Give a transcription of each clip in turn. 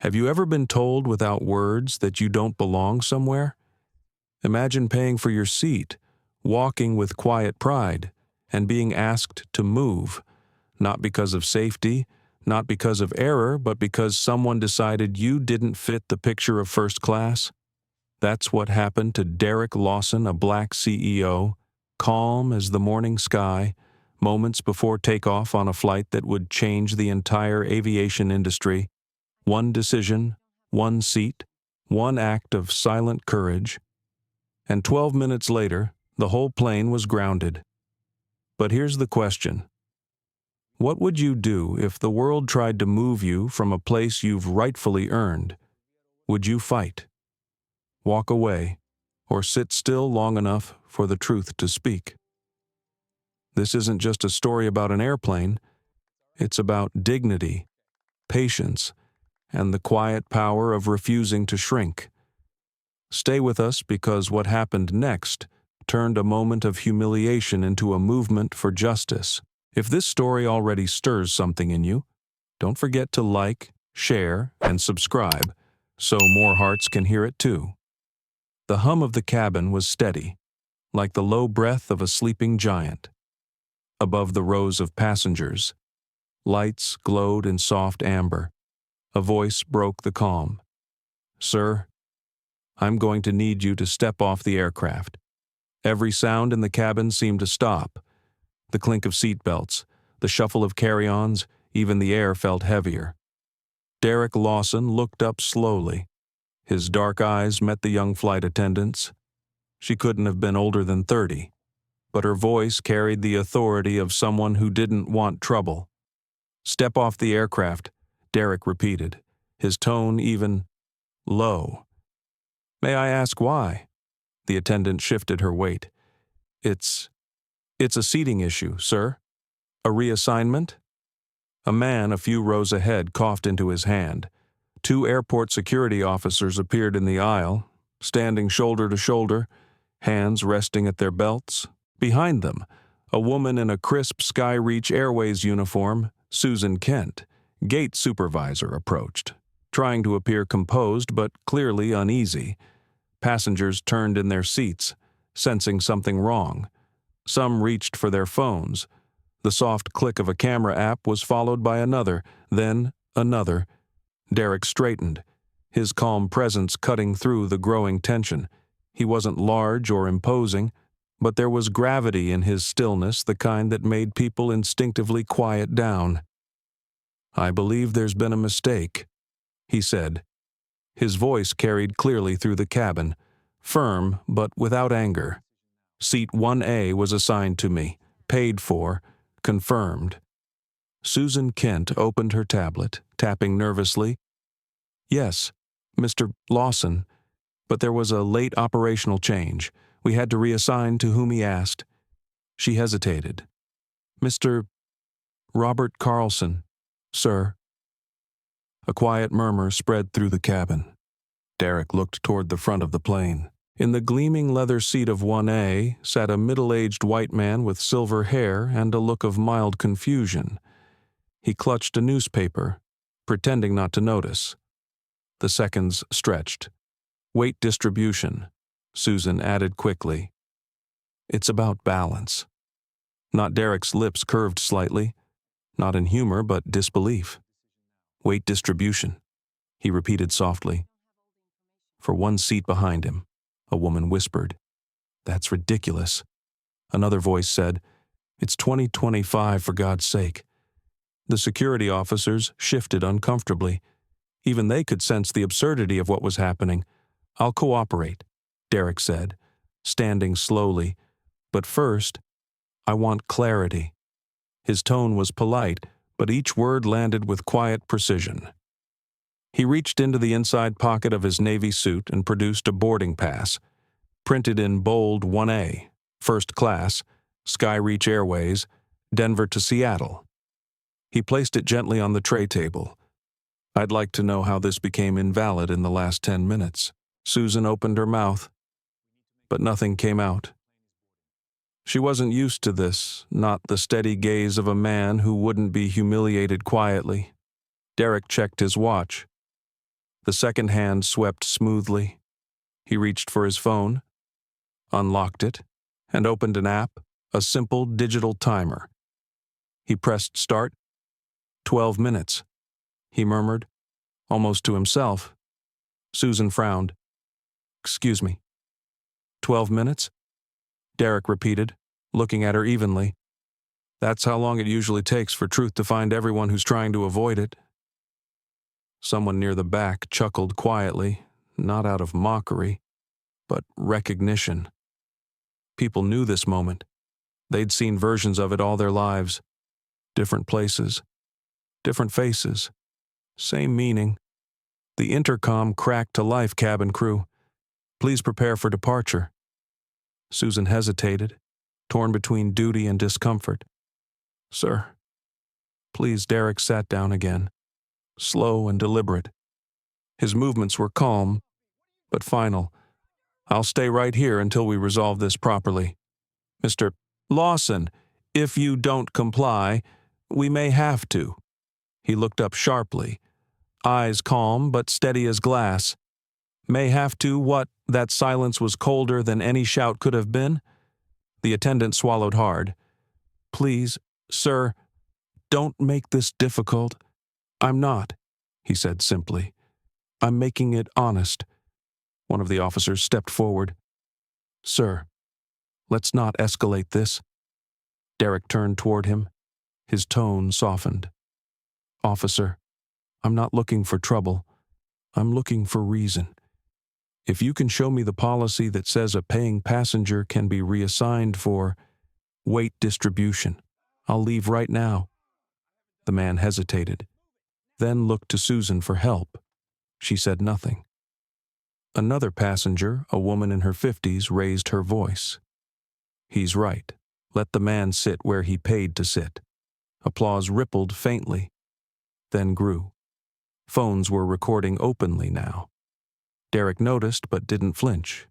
Have you ever been told without words that you don't belong somewhere? Imagine paying for your seat, walking with quiet pride, and being asked to move, not because of safety, not because of error, but because someone decided you didn't fit the picture of first class. That's what happened to Derek Lawson, a black CEO, calm as the morning sky, moments before takeoff on a flight that would change the entire aviation industry. One decision, one seat, one act of silent courage, and 12 minutes later, the whole plane was grounded. But here's the question. What would you do if the world tried to move you from a place you've rightfully earned? Would you fight, walk away, or sit still long enough for the truth to speak? This isn't just a story about an airplane. It's about dignity, patience, and the quiet power of refusing to shrink. Stay with us because what happened next turned a moment of humiliation into a movement for justice. If this story already stirs something in you, don't forget to like, share, and subscribe so more hearts can hear it too. The hum of the cabin was steady, like the low breath of a sleeping giant. Above the rows of passengers, lights glowed in soft amber. A voice broke the calm. "Sir, I'm going to need you to step off the aircraft." Every sound in the cabin seemed to stop. The clink of seatbelts, the shuffle of carry-ons, even the air felt heavier. Derek Lawson looked up slowly. His dark eyes met the young flight attendant's. She couldn't have been older than 30, but her voice carried the authority of someone who didn't want trouble. "Step off the aircraft," Derek repeated, his tone even low. "May I ask why?" The attendant shifted her weight. It's a seating issue, sir. A reassignment?" A man a few rows ahead coughed into his hand. Two airport security officers appeared in the aisle, standing shoulder to shoulder, hands resting at their belts. Behind them, a woman in a crisp Skyreach Airways uniform, Susan Kent, gate supervisor, approached, trying to appear composed but clearly uneasy. Passengers turned in their seats, sensing something wrong. Some reached for their phones. The soft click of a camera app was followed by another, then another. Derek straightened, his calm presence cutting through the growing tension. He wasn't large or imposing, but there was gravity in his stillness, the kind that made people instinctively quiet down. "I believe there's been a mistake," he said. His voice carried clearly through the cabin, firm but without anger. "Seat 1A was assigned to me, paid for, confirmed." Susan Kent opened her tablet, tapping nervously. "Yes, Mr. Lawson, but there was a late operational change. We had to reassign to whom he asked." She hesitated. "Mr. Robert Carlson, sir." A quiet murmur spread through the cabin. Derek looked toward the front of the plane. In the gleaming leather seat of 1A sat a middle-aged white man with silver hair and a look of mild confusion. He clutched a newspaper, pretending not to notice. The seconds stretched. "Weight distribution," Susan added quickly. "It's about balance." Not Derek's lips curved slightly, not in humor but disbelief. "Weight distribution," he repeated softly. For one seat behind him, a woman whispered, "That's ridiculous." Another voice said, "It's 2025, for God's sake." The security officers shifted uncomfortably. Even they could sense the absurdity of what was happening. "I'll cooperate," Derek said, standing slowly. "But first, I want clarity." His tone was polite, but each word landed with quiet precision. He reached into the inside pocket of his navy suit and produced a boarding pass, printed in bold 1A, first class, Skyreach Airways, Denver to Seattle. He placed it gently on the tray table. "I'd like to know how this became invalid in the last 10 minutes. Susan opened her mouth, but nothing came out. She wasn't used to this, not the steady gaze of a man who wouldn't be humiliated quietly. Derek checked his watch. The second hand swept smoothly. He reached for his phone, unlocked it, and opened an app, a simple digital timer. He pressed start. 12 minutes, he murmured, almost to himself. Susan frowned. Excuse me. 12 minutes? Derek repeated, looking at her evenly. That's how long it usually takes for truth to find everyone who's trying to avoid it. Someone near the back chuckled quietly, not out of mockery, but recognition. People knew this moment. They'd seen versions of it all their lives. Different places, different faces, same meaning. The intercom cracked to life, cabin crew. Please prepare for departure. Susan hesitated, torn between duty and discomfort. Sir. Please. Derek sat down again, slow and deliberate. His movements were calm, but final. I'll stay right here until we resolve this properly. Mr. Lawson, if you don't comply, we may have to. He looked up sharply, eyes calm but steady as glass. May have to what? That silence was colder than any shout could have been? The attendant swallowed hard. Please, sir, don't make this difficult. I'm not, he said simply. I'm making it honest. One of the officers stepped forward. Sir, let's not escalate this. Derek turned toward him. His tone softened. Officer, I'm not looking for trouble. I'm looking for reason. If you can show me the policy that says a paying passenger can be reassigned for weight distribution, I'll leave right now. The man hesitated, then looked to Susan for help. She said nothing. Another passenger, a woman in her 50s, raised her voice. He's right. Let the man sit where he paid to sit. Applause rippled faintly, then grew. Phones were recording openly now. Derek noticed but didn't flinch.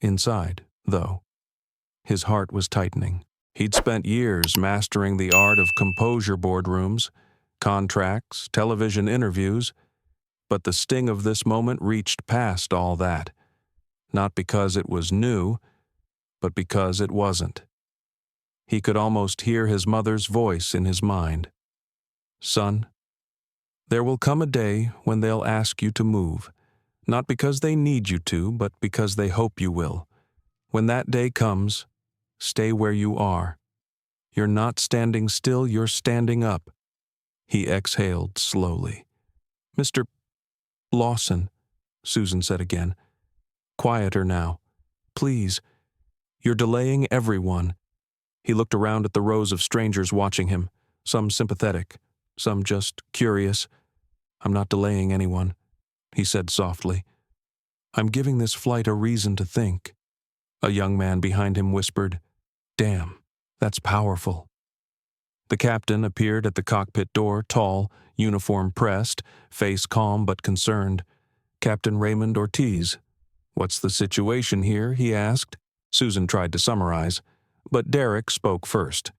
Inside, though, his heart was tightening. He'd spent years mastering the art of composure boardrooms, contracts, television interviews, but the sting of this moment reached past all that, not because it was new, but because it wasn't. He could almost hear his mother's voice in his mind. Son, there will come a day when they'll ask you to move, not because they need you to, but because they hope you will. When that day comes, stay where you are. You're not standing still, you're standing up. He exhaled slowly. Mr. Lawson, Susan said again. Quieter now. Please. You're delaying everyone. He looked around at the rows of strangers watching him, some sympathetic, some just curious. I'm not delaying anyone, he said softly. I'm giving this flight a reason to think. A young man behind him whispered, Damn, that's powerful. The captain appeared at the cockpit door, tall, uniform pressed, face calm but concerned. Captain Raymond Ortiz. What's the situation here? He asked. Susan tried to summarize, but Derek spoke first.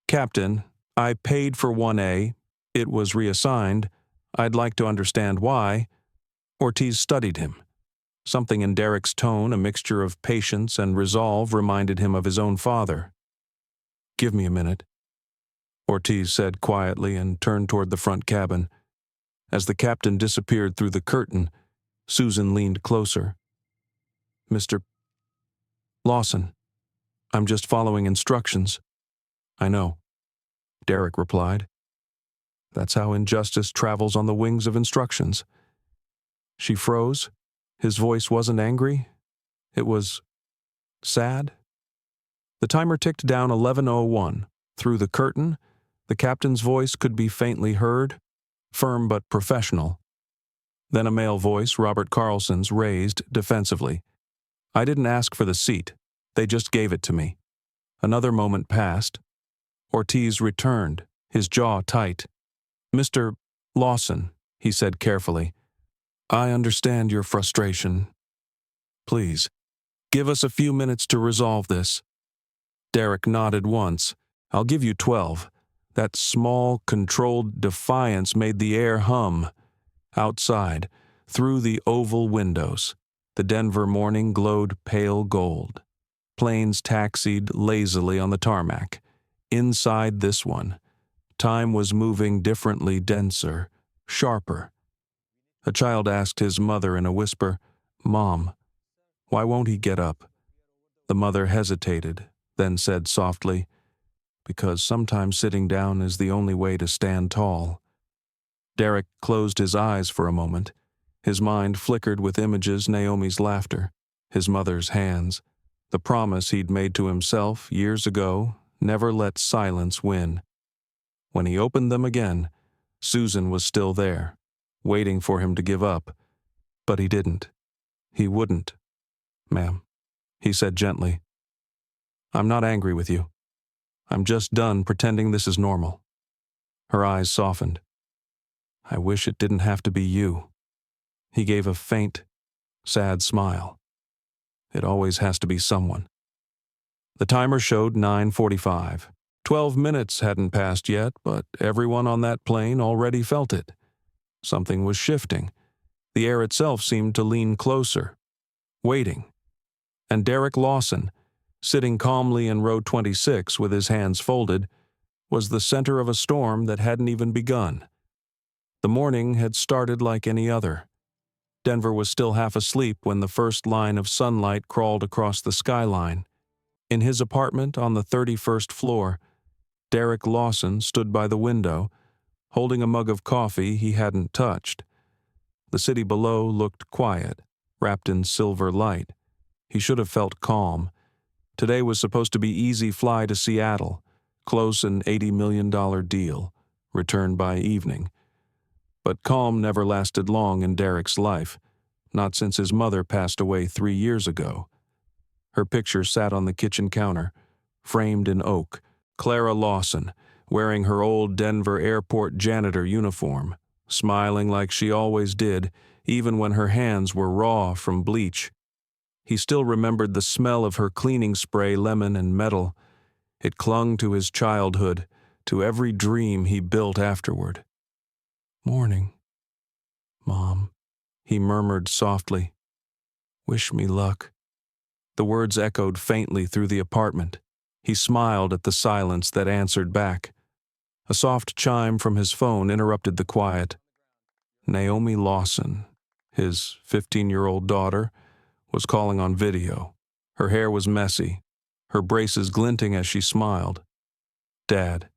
Captain, I paid for 1A. It was reassigned. I'd like to understand why. Ortiz studied him. Something in Derek's tone, a mixture of patience and resolve, reminded him of his own father. Give me a minute, Ortiz said quietly and turned toward the front cabin. As the captain disappeared through the curtain, Susan leaned closer. Mr. Lawson, I'm just following instructions. I know, Derek replied. That's how injustice travels on the wings of instructions. She froze. His voice wasn't angry. It was sad. The timer ticked down 11:01. Through the curtain, the captain's voice could be faintly heard, firm but professional. Then a male voice, Robert Carlson's, raised defensively. I didn't ask for the seat. They just gave it to me. Another moment passed. Ortiz returned, his jaw tight. Mr. Lawson, he said carefully, I understand your frustration. Please, give us a few minutes to resolve this. Derek nodded once. I'll give you 12. That small, controlled defiance made the air hum. Outside, Through the oval windows, the Denver morning glowed pale gold. Planes taxied lazily on the tarmac. Inside this one, time was moving differently, denser, sharper. A child asked his mother in a whisper, "Mom, why won't he get up?" The mother hesitated, then said softly, "Because sometimes sitting down is the only way to stand tall." Derek closed his eyes for a moment. His mind flickered with images: Naomi's laughter, his mother's hands, the promise he'd made to himself years ago, never let silence win. When he opened them again, Susan was still there, waiting for him to give up. But he didn't. He wouldn't. "Ma'am," he said gently, "I'm not angry with you. I'm just done pretending this is normal." Her eyes softened. "I wish it didn't have to be you." He gave a faint, sad smile. "It always has to be someone." The timer showed 9:45. 12 minutes hadn't passed yet, but everyone on that plane already felt it. Something was shifting. The air itself seemed to lean closer, waiting. And Derek Lawson, sitting calmly in row 26 with his hands folded, was the center of a storm that hadn't even begun. The morning had started like any other. Denver was still half asleep when the first line of sunlight crawled across the skyline. In his apartment on the 31st floor, Derek Lawson stood by the window, holding a mug of coffee he hadn't touched. The city below looked quiet, wrapped in silver light. He should have felt calm. Today was supposed to be easy fly to Seattle, close an $80 million deal, return by evening. But calm never lasted long in Derek's life, not since his mother passed away 3 years ago. Her picture sat on the kitchen counter, framed in oak, Clara Lawson, wearing her old Denver airport janitor uniform, smiling like she always did, even when her hands were raw from bleach. He still remembered the smell of her cleaning spray, lemon and metal. It clung to his childhood, to every dream he built afterward. "Morning, Mom," he murmured softly. "Wish me luck." The words echoed faintly through the apartment. He smiled at the silence that answered back. A soft chime from his phone interrupted the quiet. Naomi Lawson, his 15-year-old daughter, was calling on video. Her hair was messy, her braces glinting as she smiled. "Dad,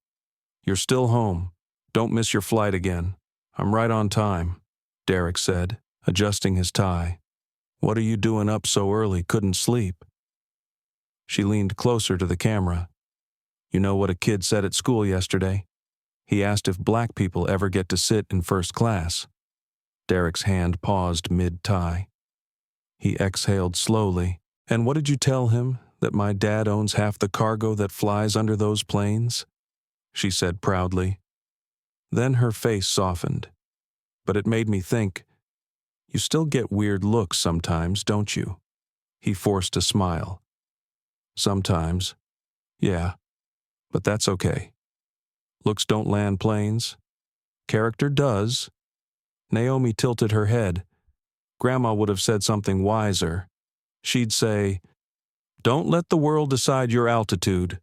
you're still home. Don't miss your flight again. I'm right on time," Derek said, adjusting his tie. "What are you doing up so early? Couldn't sleep?" She leaned closer to the camera. "You know what a kid said at school yesterday? He asked if black people ever get to sit in first class." Derek's hand paused mid-tie. He exhaled slowly. "And what did you tell him? That my dad owns half the cargo that flies under those planes?" she said proudly. Then her face softened. "But it made me think, you still get weird looks sometimes, don't you?" He forced a smile. "Sometimes. Yeah. But that's okay. Looks don't land planes. Character does." Naomi tilted her head. Grandma would have said something wiser. She'd say, "Don't let the world decide your altitude,"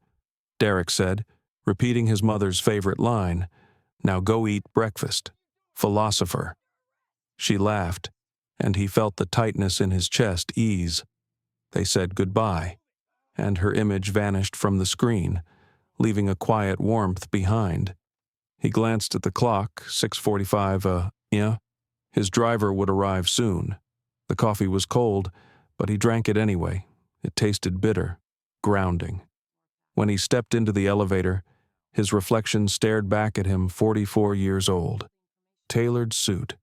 Derek said, repeating his mother's favorite line. "Now go eat breakfast. Philosopher." She laughed, and he felt the tightness in his chest ease. They said goodbye, and her image vanished from the screen, leaving a quiet warmth behind. He glanced at the clock, 6:45, yeah. His driver would arrive soon. The coffee was cold, but he drank it anyway. It tasted bitter, grounding. When he stepped into the elevator, his reflection stared back at him, 44 years old. Tailored suit,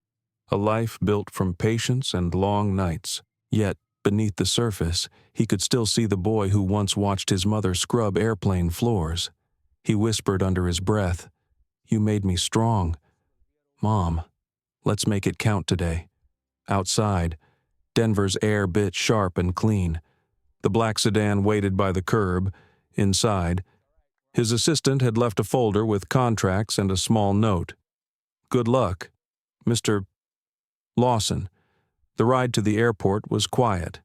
a life built from patience and long nights. Yet, beneath the surface, he could still see the boy who once watched his mother scrub airplane floors. He whispered under his breath, "You made me strong. Mom, let's make it count today." Outside, Denver's air bit sharp and clean. The black sedan waited by the curb. Inside, his assistant had left a folder with contracts and a small note. "Good luck, Mr. Lawson." The ride to the airport was quiet.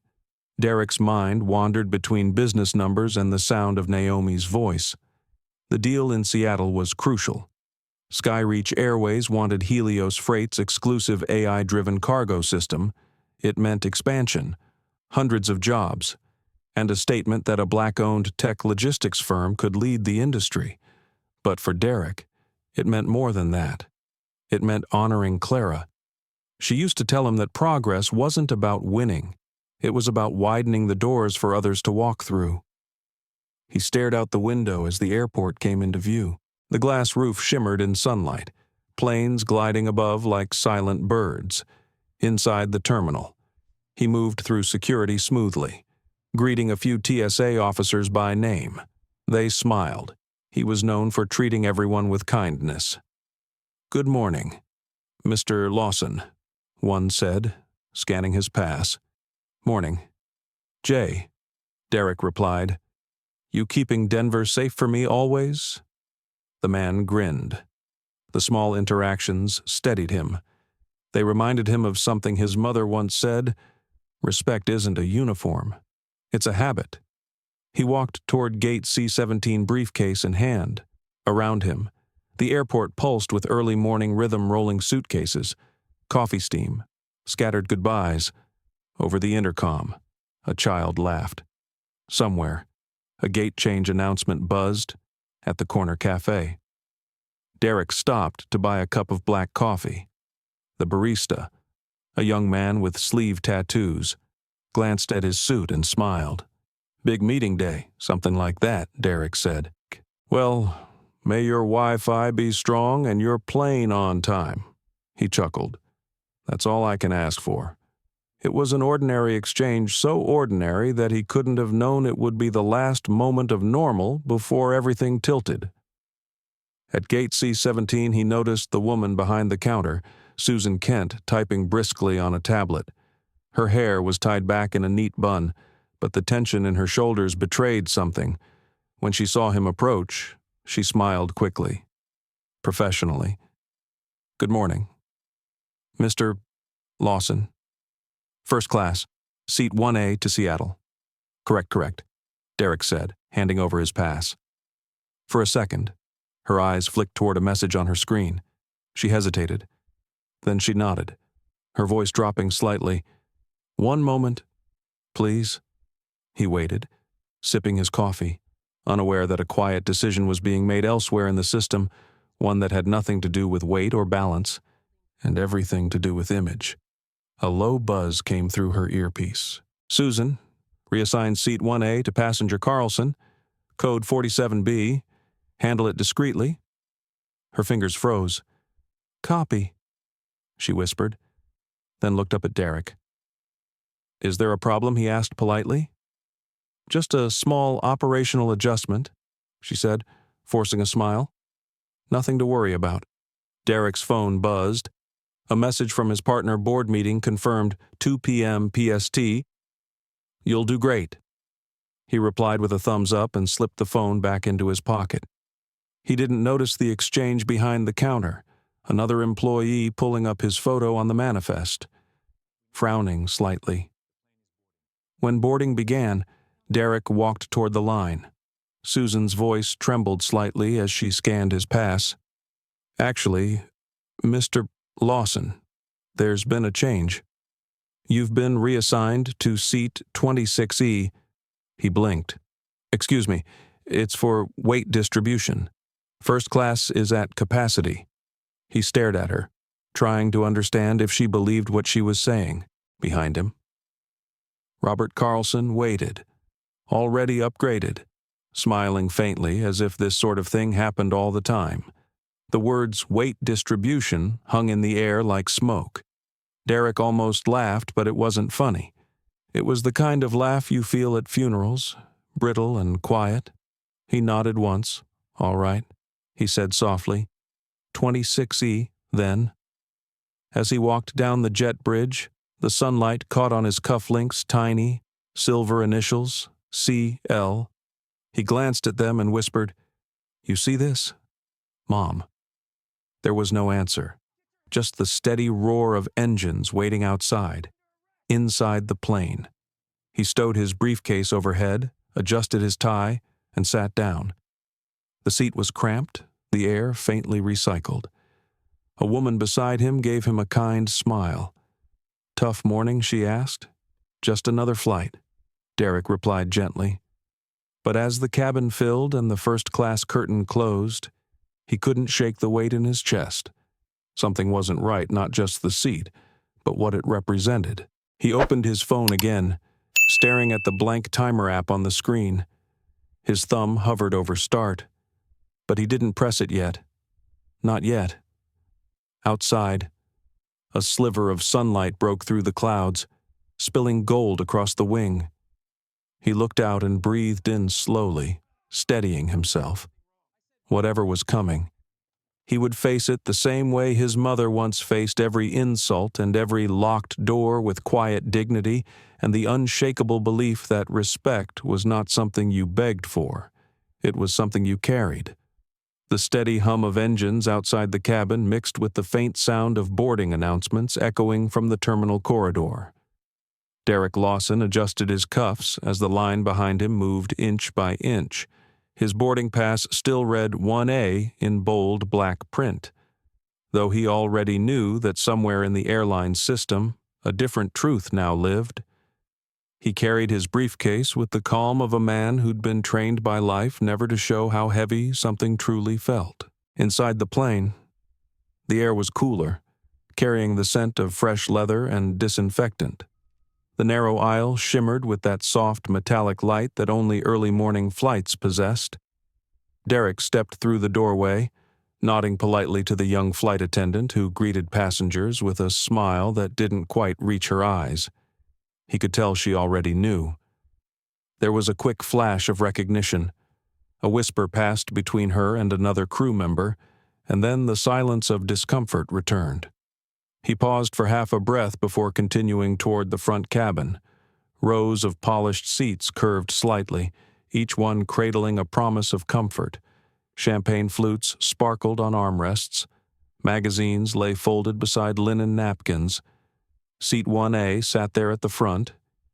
Derek's mind wandered between business numbers and the sound of Naomi's voice. The deal in Seattle was crucial. Skyreach Airways wanted Helios Freight's exclusive AI-driven cargo system. It meant expansion, hundreds of jobs, and a statement that a black-owned tech logistics firm could lead the industry. But for Derek, it meant more than that. It meant honoring Clara. She used to tell him that progress wasn't about winning. It was about widening the doors for others to walk through. He stared out the window as the airport came into view. The glass roof shimmered in sunlight, planes gliding above like silent birds. Inside the terminal, he moved through security smoothly, greeting a few TSA officers by name. They smiled. He was known for treating everyone with kindness. "Good morning, Mr. Lawson," one said, scanning his pass. "Morning. Jay," Derek replied. "You keeping Denver safe for me always?" The man grinned. The small interactions steadied him. They reminded him of something his mother once said: "Respect isn't a uniform. It's a habit." He walked toward Gate C-17, briefcase in hand. Around him, the airport pulsed with early morning rhythm rolling suitcases, coffee steam, scattered goodbyes. Over the intercom, a child laughed. Somewhere, a gate change announcement buzzed at the corner cafe. Derek stopped to buy a cup of black coffee. The barista, a young man with sleeve tattoos, glanced at his suit and smiled. "Big meeting day, something like that," Derek said. "Well, may your Wi-Fi be strong and your plane on time," he chuckled. "That's all I can ask for." It was an ordinary exchange, so ordinary that he couldn't have known it would be the last moment of normal before everything tilted. At Gate C-17, he noticed the woman behind the counter, Susan Kent, typing briskly on a tablet. Her hair was tied back in a neat bun, but the tension in her shoulders betrayed something. When she saw him approach, she smiled quickly, professionally. "Good morning. Mr. Lawson. First class, seat 1A to Seattle." Correct, Derek said, handing over his pass. For a second, her eyes flicked toward a message on her screen. She hesitated. Then she nodded, her voice dropping slightly. "One moment, please." He waited, sipping his coffee, unaware that a quiet decision was being made elsewhere in the system, one that had nothing to do with weight or balance, and everything to do with image. A low buzz came through her earpiece. "Susan, reassign seat 1A to passenger Carlson. Code 47B. Handle it discreetly." Her fingers froze. "Copy," she whispered, then looked up at Derek. "Is there a problem?" he asked politely. "Just a small operational adjustment," she said, forcing a smile. "Nothing to worry about." Derek's phone buzzed. A message from his partner board meeting confirmed 2 p.m. PST. "You'll do great." He replied with a thumbs up and slipped the phone back into his pocket. He didn't notice the exchange behind the counter, another employee pulling up his photo on the manifest, frowning slightly. When boarding began, Derek walked toward the line. Susan's voice trembled slightly as she scanned his pass. "Actually, Mr. Lawson, there's been a change. You've been reassigned to seat 26E. He blinked. "Excuse me, it's for weight distribution. First class is at capacity." He stared at her, trying to understand if she believed what she was saying. Behind him, Robert Carlson waited, already upgraded, smiling faintly as if this sort of thing happened all the time. The words weight distribution hung in the air like smoke. Derek almost laughed, but it wasn't funny. It was the kind of laugh you feel at funerals, brittle and quiet. He nodded once. "All right," he said softly. 26E, then. As he walked down the jet bridge, the sunlight caught on his cufflinks tiny, silver initials, CL. He glanced at them and whispered, "You see this? Mom." There was no answer, just the steady roar of engines waiting outside. inside the plane. He stowed his briefcase overhead, adjusted his tie, and sat down. The seat was cramped, the air faintly recycled. A woman beside him gave him a kind smile. "Tough morning?" she asked. "Just another flight," Derek replied gently. But as the cabin filled and the first-class curtain closed, he couldn't shake the weight in his chest. Something wasn't right, not just the seat, but what it represented. He opened his phone again, staring at the blank timer app on the screen. His thumb hovered over start, but he didn't press it yet. Not yet. Outside, a sliver of sunlight broke through the clouds, spilling gold across the wing. He looked out and breathed in slowly, steadying himself. Whatever was coming, he would face it the same way his mother once faced every insult and every locked door with quiet dignity and the unshakable belief that respect was not something you begged for. It was something you carried. The steady hum of engines outside the cabin mixed with the faint sound of boarding announcements echoing from the terminal corridor. Derek Lawson adjusted his cuffs as the line behind him moved inch by inch. His boarding pass still read 1A in bold black print, though he already knew that somewhere in the airline system a different truth now lived. He carried his briefcase with the calm of a man who'd been trained by life never to show how heavy something truly felt. Inside the plane, the air was cooler, carrying the scent of fresh leather and disinfectant. The narrow aisle shimmered with that soft metallic light that only early morning flights possessed. Derek stepped through the doorway, nodding politely to the young flight attendant who greeted passengers with a smile that didn't quite reach her eyes. He could tell she already knew. There was a quick flash of recognition. A whisper passed between her and another crew member, and then the silence of discomfort returned. He paused for half a breath before continuing toward the front cabin. Rows of polished seats curved slightly, each one cradling a promise of comfort. Champagne flutes sparkled on armrests. Magazines lay folded beside linen napkins. Seat 1A sat there at the front,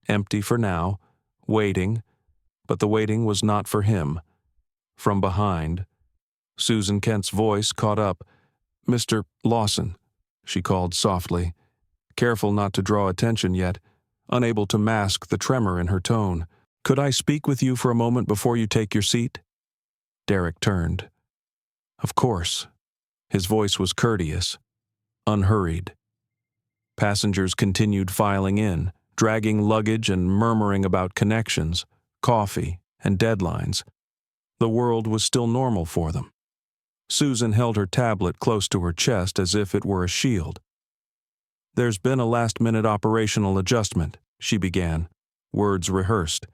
empty for now, waiting, but the waiting was not for him. From behind, Susan Kent's voice caught up. "Mr. Lawson," she called softly, careful not to draw attention yet, unable to mask the tremor in her tone. "Could I speak with you for a moment before you take your seat?" Derek turned. "Of course." His voice was courteous, unhurried. Passengers continued filing in, dragging luggage and murmuring about connections, coffee, and deadlines. The world was still normal for them. Susan held her tablet close to her chest as if it were a shield. "There's been a last-minute operational adjustment," she began, words rehearsed.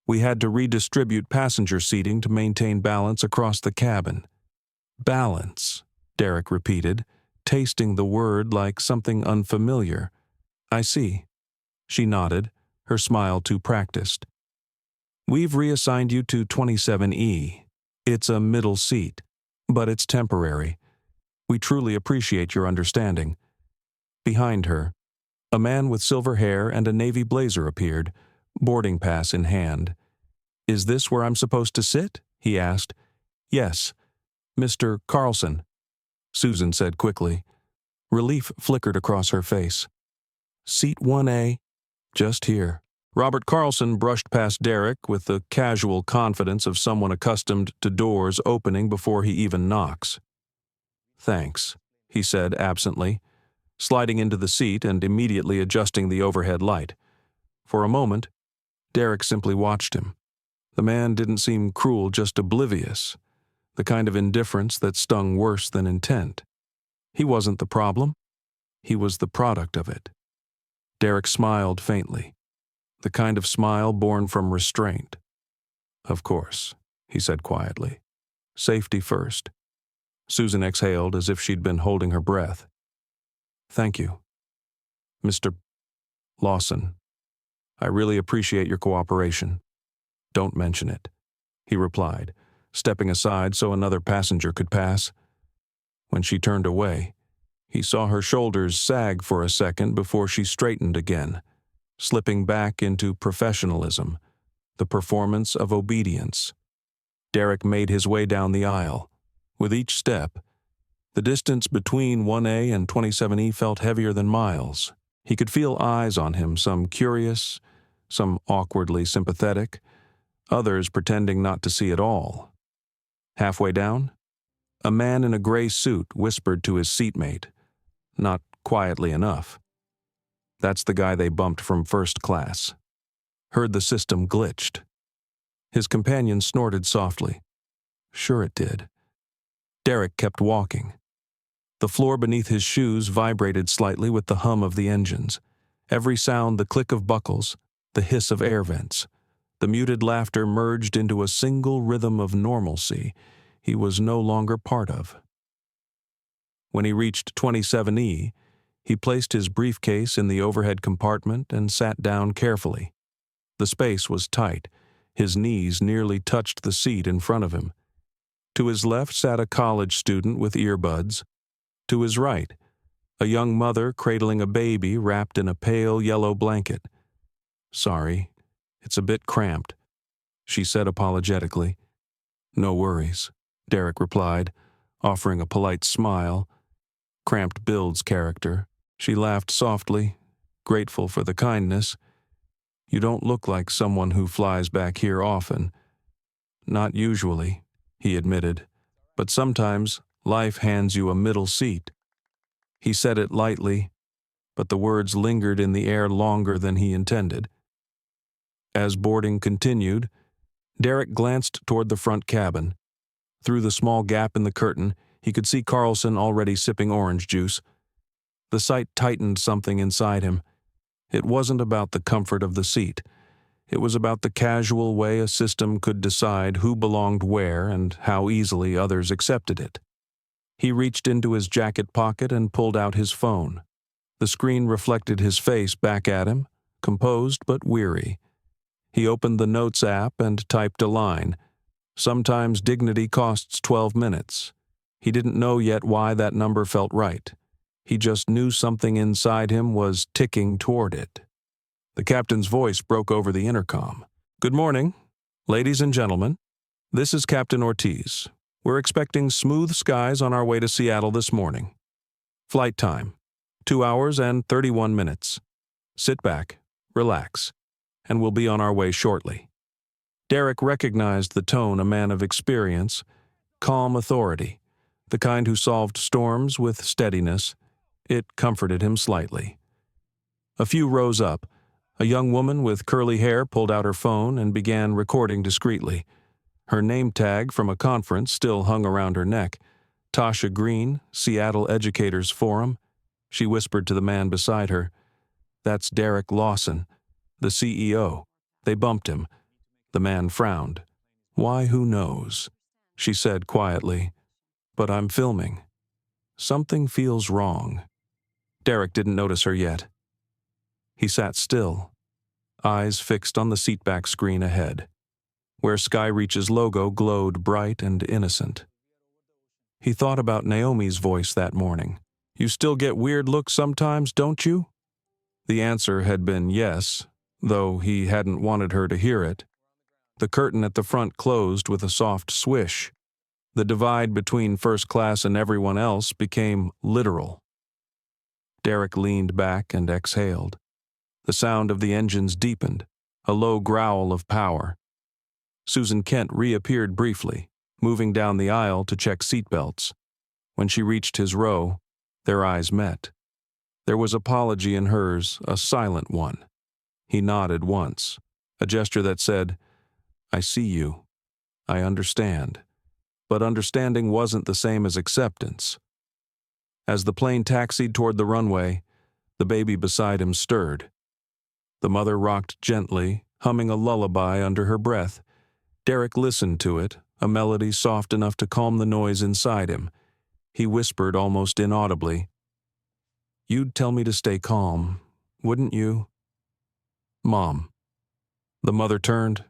"We had to redistribute passenger seating to maintain balance across the cabin." "Balance," Derek repeated, tasting the word like something unfamiliar. "I see." She nodded, her smile too practiced. "We've reassigned you to 27E. It's a middle seat, but it's temporary. We truly appreciate your understanding." Behind her, a man with silver hair and a navy blazer appeared, boarding pass in hand. "Is this where I'm supposed to sit?" he asked. "Yes, Mr. Carlson," Susan said quickly. Relief flickered across her face. "Seat 1A, just here." Robert Carlson brushed past Derek with the casual confidence of someone accustomed to doors opening before he even knocks. "Thanks," he said absently, sliding into the seat and immediately adjusting the overhead light. For a moment, Derek simply watched him. The man didn't seem cruel, just oblivious, the kind of indifference that stung worse than intent. He wasn't the problem. He was the product of it. Derek smiled faintly, the kind of smile born from restraint. "Of course," he said quietly. "Safety first." Susan exhaled as if she'd been holding her breath. "Thank you, Mr. Lawson. I really appreciate your cooperation." "Don't mention it," he replied, stepping aside so another passenger could pass. When she turned away, he saw her shoulders sag for a second before she straightened again, slipping back into professionalism, the performance of obedience. Derek made his way down the aisle. With each step, the distance between 1A and 27E felt heavier than miles. He could feel eyes on him, some curious, some awkwardly sympathetic, others pretending not to see at all. Halfway down, a man in a gray suit whispered to his seatmate, not quietly enough. That's the guy they bumped from first class. Heard the system glitched. His companion snorted softly. Sure it did. Derek kept walking. The floor beneath his shoes vibrated slightly with the hum of the engines. Every sound, the click of buckles, the hiss of air vents. The muted laughter merged into a single rhythm of normalcy he was no longer part of. When he reached 27E, he placed his briefcase in the overhead compartment and sat down carefully. The space was tight. His knees nearly touched the seat in front of him. To his left sat a college student with earbuds. To his right, a young mother cradling a baby wrapped in a pale yellow blanket. Sorry, it's a bit cramped, she said apologetically. No worries, Derek replied, offering a polite smile. Cramped builds character. She laughed softly, grateful for the kindness. You don't look like someone who flies back here often. Not usually, he admitted, but sometimes life hands you a middle seat. He said it lightly, but the words lingered in the air longer than he intended. As boarding continued, Derek glanced toward the front cabin. Through the small gap in the curtain, he could see Carlson already sipping orange juice. The sight tightened something inside him. It wasn't about the comfort of the seat. It was about the casual way a system could decide who belonged where and how easily others accepted it. He reached into his jacket pocket and pulled out his phone. The screen reflected his face back at him, composed but weary. He opened the Notes app and typed a line. Sometimes dignity costs 12 minutes. He didn't know yet why that number felt right. He just knew something inside him was ticking toward it. The captain's voice broke over the intercom. Good morning, ladies and gentlemen. This is Captain Ortiz. We're expecting smooth skies on our way to Seattle this morning. Flight time, 2 hours and 31 minutes. Sit back, relax, and we'll be on our way shortly. Derek recognized the tone a man of experience, calm authority, the kind who solved storms with steadiness. It comforted him slightly. A few rows up, a young woman with curly hair pulled out her phone and began recording discreetly. Her name tag from a conference still hung around her neck. Tasha Green, Seattle Educators Forum. She whispered to the man beside her. That's Derek Lawson, the CEO. They bumped him. The man frowned. Why, who knows? She said quietly. But I'm filming. Something feels wrong. Derek didn't notice her yet. He sat still, eyes fixed on the seatback screen ahead, where Skyreach's logo glowed bright and innocent. He thought about Naomi's voice that morning. You still get weird looks sometimes, don't you? The answer had been yes, though he hadn't wanted her to hear it. The curtain at the front closed with a soft swish. The divide between first class and everyone else became literal. Derek leaned back and exhaled. The sound of the engines deepened, a low growl of power. Susan Kent reappeared briefly, moving down the aisle to check seatbelts. When she reached his row, their eyes met. There was apology in hers, a silent one. He nodded once, a gesture that said, I see you. I understand. But understanding wasn't the same as acceptance. As the plane taxied toward the runway, the baby beside him stirred. The mother rocked gently, humming a lullaby under her breath. Derek listened to it, a melody soft enough to calm the noise inside him. He whispered almost inaudibly, You'd tell me to stay calm, wouldn't you? Mom. The mother turned.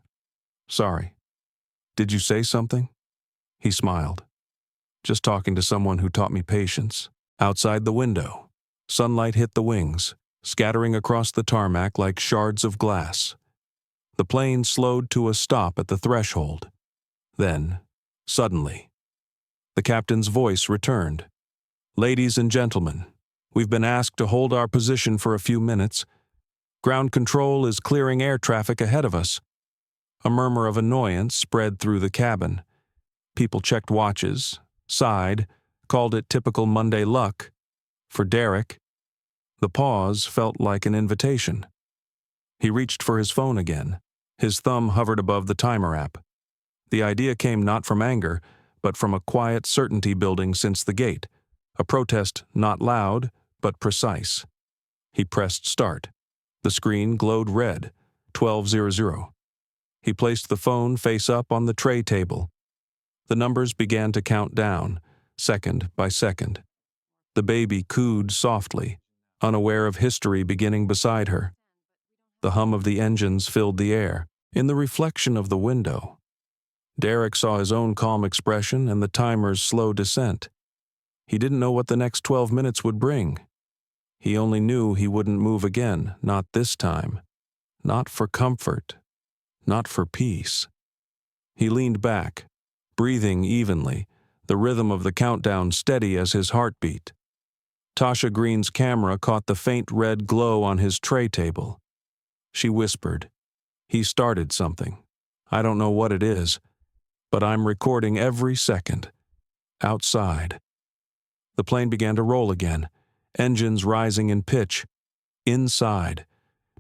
Sorry. Did you say something? He smiled. Just talking to someone who taught me patience. Outside the window, sunlight hit the wings, scattering across the tarmac like shards of glass. The plane slowed to a stop at the threshold. Then, suddenly, the captain's voice returned. "Ladies and gentlemen, we've been asked to hold our position for a few minutes. Ground control is clearing air traffic ahead of us." A murmur of annoyance spread through the cabin. People checked watches, sighed, called it typical Monday luck. For Derek, the pause felt like an invitation. He reached for his phone again. His thumb hovered above the timer app. The idea came not from anger, but from a quiet certainty building since the gate, a protest not loud, but precise. He pressed start. The screen glowed red, 1200. He placed the phone face up on the tray table. The numbers began to count down, second by second. The baby cooed softly, unaware of history beginning beside her. The hum of the engines filled the air. In the reflection of the window, Derek saw his own calm expression and the timer's slow descent. He didn't know what the next 12 minutes would bring. He only knew he wouldn't move again, not this time. Not for comfort. Not for peace. He leaned back, breathing evenly, the rhythm of the countdown steady as his heartbeat. Tasha Green's camera caught the faint red glow on his tray table. She whispered, "He started something. I don't know what it is, but I'm recording every second." Outside. The plane began to roll again, engines rising in pitch. Inside,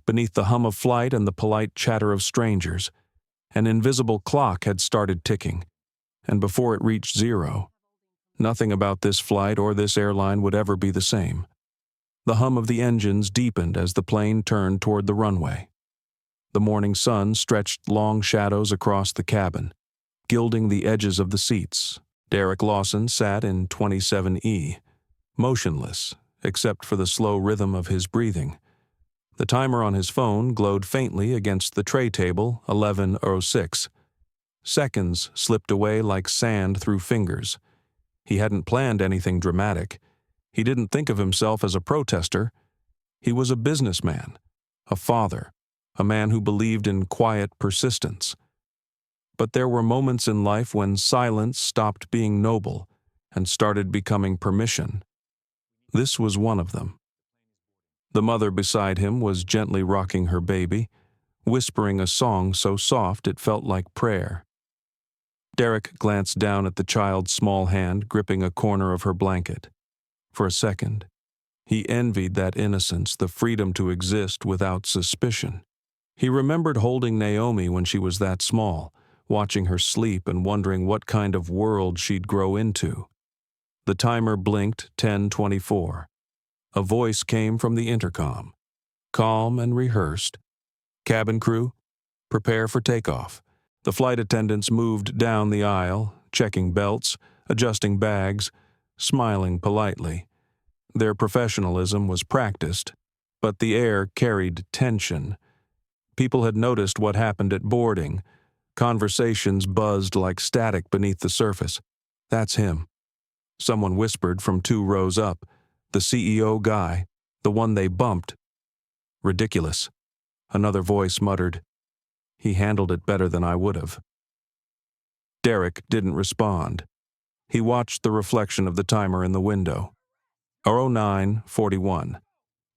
beneath the hum of flight and the polite chatter of strangers, an invisible clock had started ticking, and before it reached 0, nothing about this flight or this airline would ever be the same. The hum of the engines deepened as the plane turned toward the runway. The morning sun stretched long shadows across the cabin, gilding the edges of the seats. Derek Lawson sat in 27E, motionless, except for the slow rhythm of his breathing. The timer on his phone glowed faintly against the tray table, 11:06. Seconds slipped away like sand through fingers. He hadn't planned anything dramatic. He didn't think of himself as a protester. He was a businessman, a father, a man who believed in quiet persistence. But there were moments in life when silence stopped being noble and started becoming permission. This was one of them. The mother beside him was gently rocking her baby, whispering a song so soft it felt like prayer. Derek glanced down at the child's small hand gripping a corner of her blanket. For a second, he envied that innocence, the freedom to exist without suspicion. He remembered holding Naomi when she was that small, watching her sleep and wondering what kind of world she'd grow into. The timer blinked 10:24. A voice came from the intercom, calm and rehearsed. "Cabin crew, prepare for takeoff." The flight attendants moved down the aisle, checking belts, adjusting bags, smiling politely. Their professionalism was practiced, but the air carried tension. People had noticed what happened at boarding. Conversations buzzed like static beneath the surface. "That's him," someone whispered from 2 rows up. "The CEO guy, the one they bumped." "Ridiculous," another voice muttered. "He handled it better than I would have." Derek didn't respond. He watched the reflection of the timer in the window. 09:41.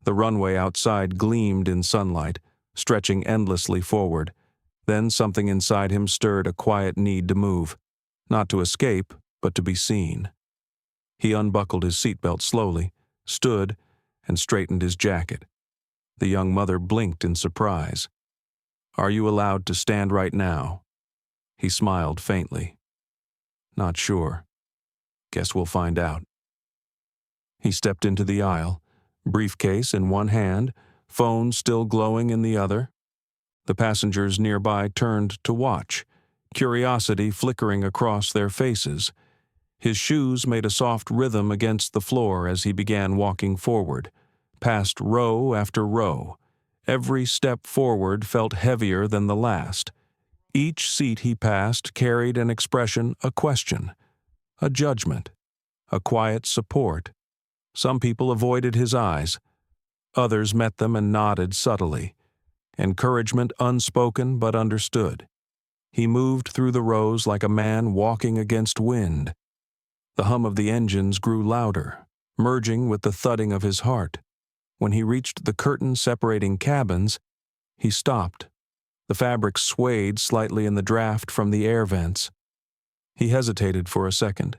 The runway outside gleamed in sunlight, stretching endlessly forward. Then something inside him stirred a quiet need to move, not to escape, but to be seen. He unbuckled his seatbelt slowly, stood, and straightened his jacket. The young mother blinked in surprise. "Are you allowed to stand right now?" He smiled faintly. "Not sure. Guess we'll find out." He stepped into the aisle, briefcase in one hand, phone still glowing in the other. The passengers nearby turned to watch, curiosity flickering across their faces. His shoes made a soft rhythm against the floor as he began walking forward, past row after row. Every step forward felt heavier than the last. Each seat he passed carried an expression, a question, a judgment, a quiet support. Some people avoided his eyes. Others met them and nodded subtly. Encouragement unspoken but understood. He moved through the rows like a man walking against wind. The hum of the engines grew louder, merging with the thudding of his heart. When he reached the curtain separating cabins, he stopped. The fabric swayed slightly in the draft from the air vents. He hesitated for a second,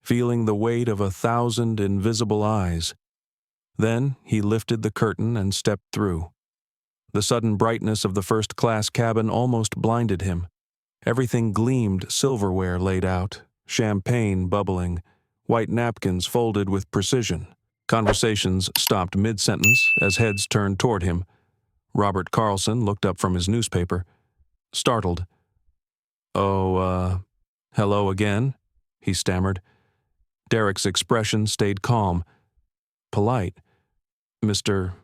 feeling the weight of 1,000 invisible eyes. Then he lifted the curtain and stepped through. The sudden brightness of the first-class cabin almost blinded him. Everything gleamed, silverware laid out, champagne bubbling, white napkins folded with precision. Conversations stopped mid-sentence as heads turned toward him. Robert Carlson looked up from his newspaper, startled. Hello again," he stammered. Derek's expression stayed calm, polite. "Mr.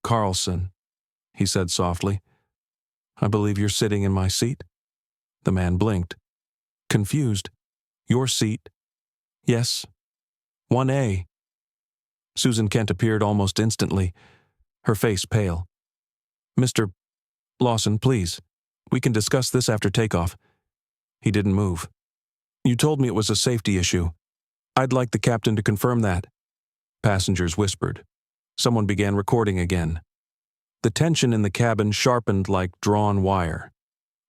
Carlson," he said softly. "I believe you're sitting in my seat?" The man blinked, confused. "Your seat?" "Yes. 1A. Susan Kent appeared almost instantly, her face pale. "Mr. Lawson, please. We can discuss this after takeoff." He didn't move. "You told me it was a safety issue. I'd like the captain to confirm that." Passengers whispered. Someone began recording again. The tension in the cabin sharpened like drawn wire.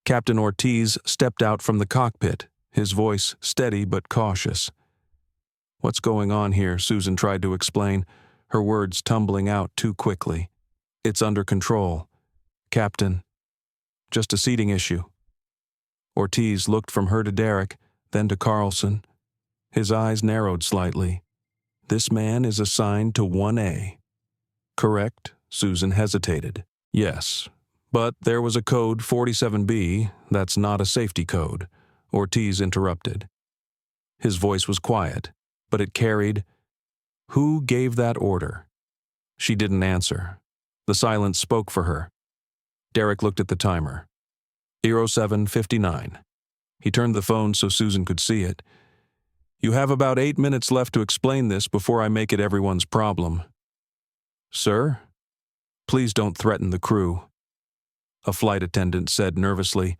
Captain Ortiz stepped out from the cockpit, his voice steady but cautious. "What's going on here?" Susan tried to explain, her words tumbling out too quickly. "It's under control, Captain. Just a seating issue." Ortiz looked from her to Derek, then to Carlson. His eyes narrowed slightly. "This man is assigned to 1A. "Correct?" Susan hesitated. "Yes. But there was a code 47B, that's not a safety code," Ortiz interrupted. His voice was quiet, but it carried, "Who gave that order?" She didn't answer. The silence spoke for her. Derek looked at the timer. 07:59. He turned the phone so Susan could see it. "You have about 8 minutes left to explain this before I make it everyone's problem." "Sir? Please don't threaten the crew." A flight attendant said nervously,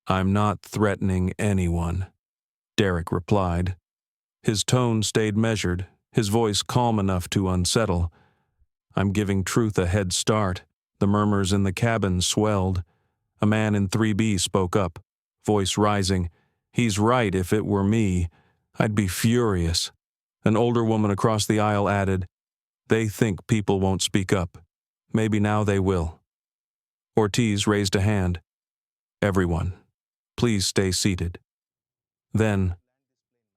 "I'm not threatening anyone," Derek replied. His tone stayed measured, his voice calm enough to unsettle. "I'm giving truth a head start." The murmurs in the cabin swelled. A man in 3B spoke up, voice rising. "He's right. If it were me, I'd be furious." An older woman across the aisle added, "They think people won't speak up. Maybe now they will." Ortiz raised a hand. "Everyone, please stay seated." Then,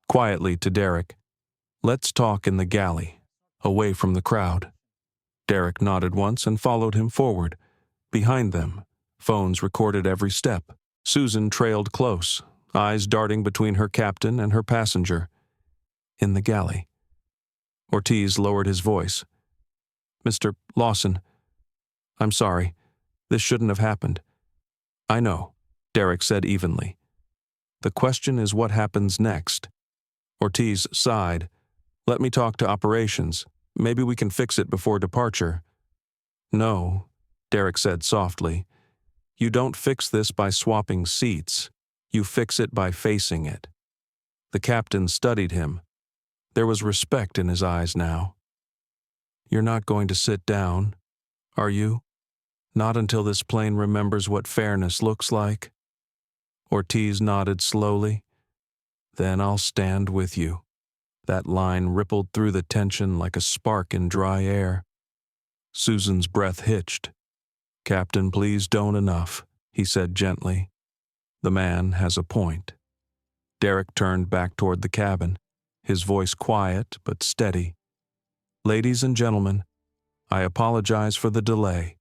quietly to Derek, "Let's talk in the galley, away from the crowd." Derek nodded once and followed him forward. Behind them, phones recorded every step. Susan trailed close, eyes darting between her captain and her passenger. "In the galley." Ortiz lowered his voice. "Mr. Lawson, I'm sorry. This shouldn't have happened." "I know," Derek said evenly. "The question is what happens next." Ortiz sighed. "Let me talk to operations. Maybe we can fix it before departure." "No," Derek said softly. "You don't fix this by swapping seats. You fix it by facing it." The captain studied him. There was respect in his eyes now. "You're not going to sit down, are you? Not until this plane remembers what fairness looks like?" Ortiz nodded slowly. "Then I'll stand with you." That line rippled through the tension like a spark in dry air. Susan's breath hitched. "Captain, please don't enough," he said gently. "The man has a point." Derek turned back toward the cabin, his voice quiet but steady. "Ladies and gentlemen, I apologize for the delay.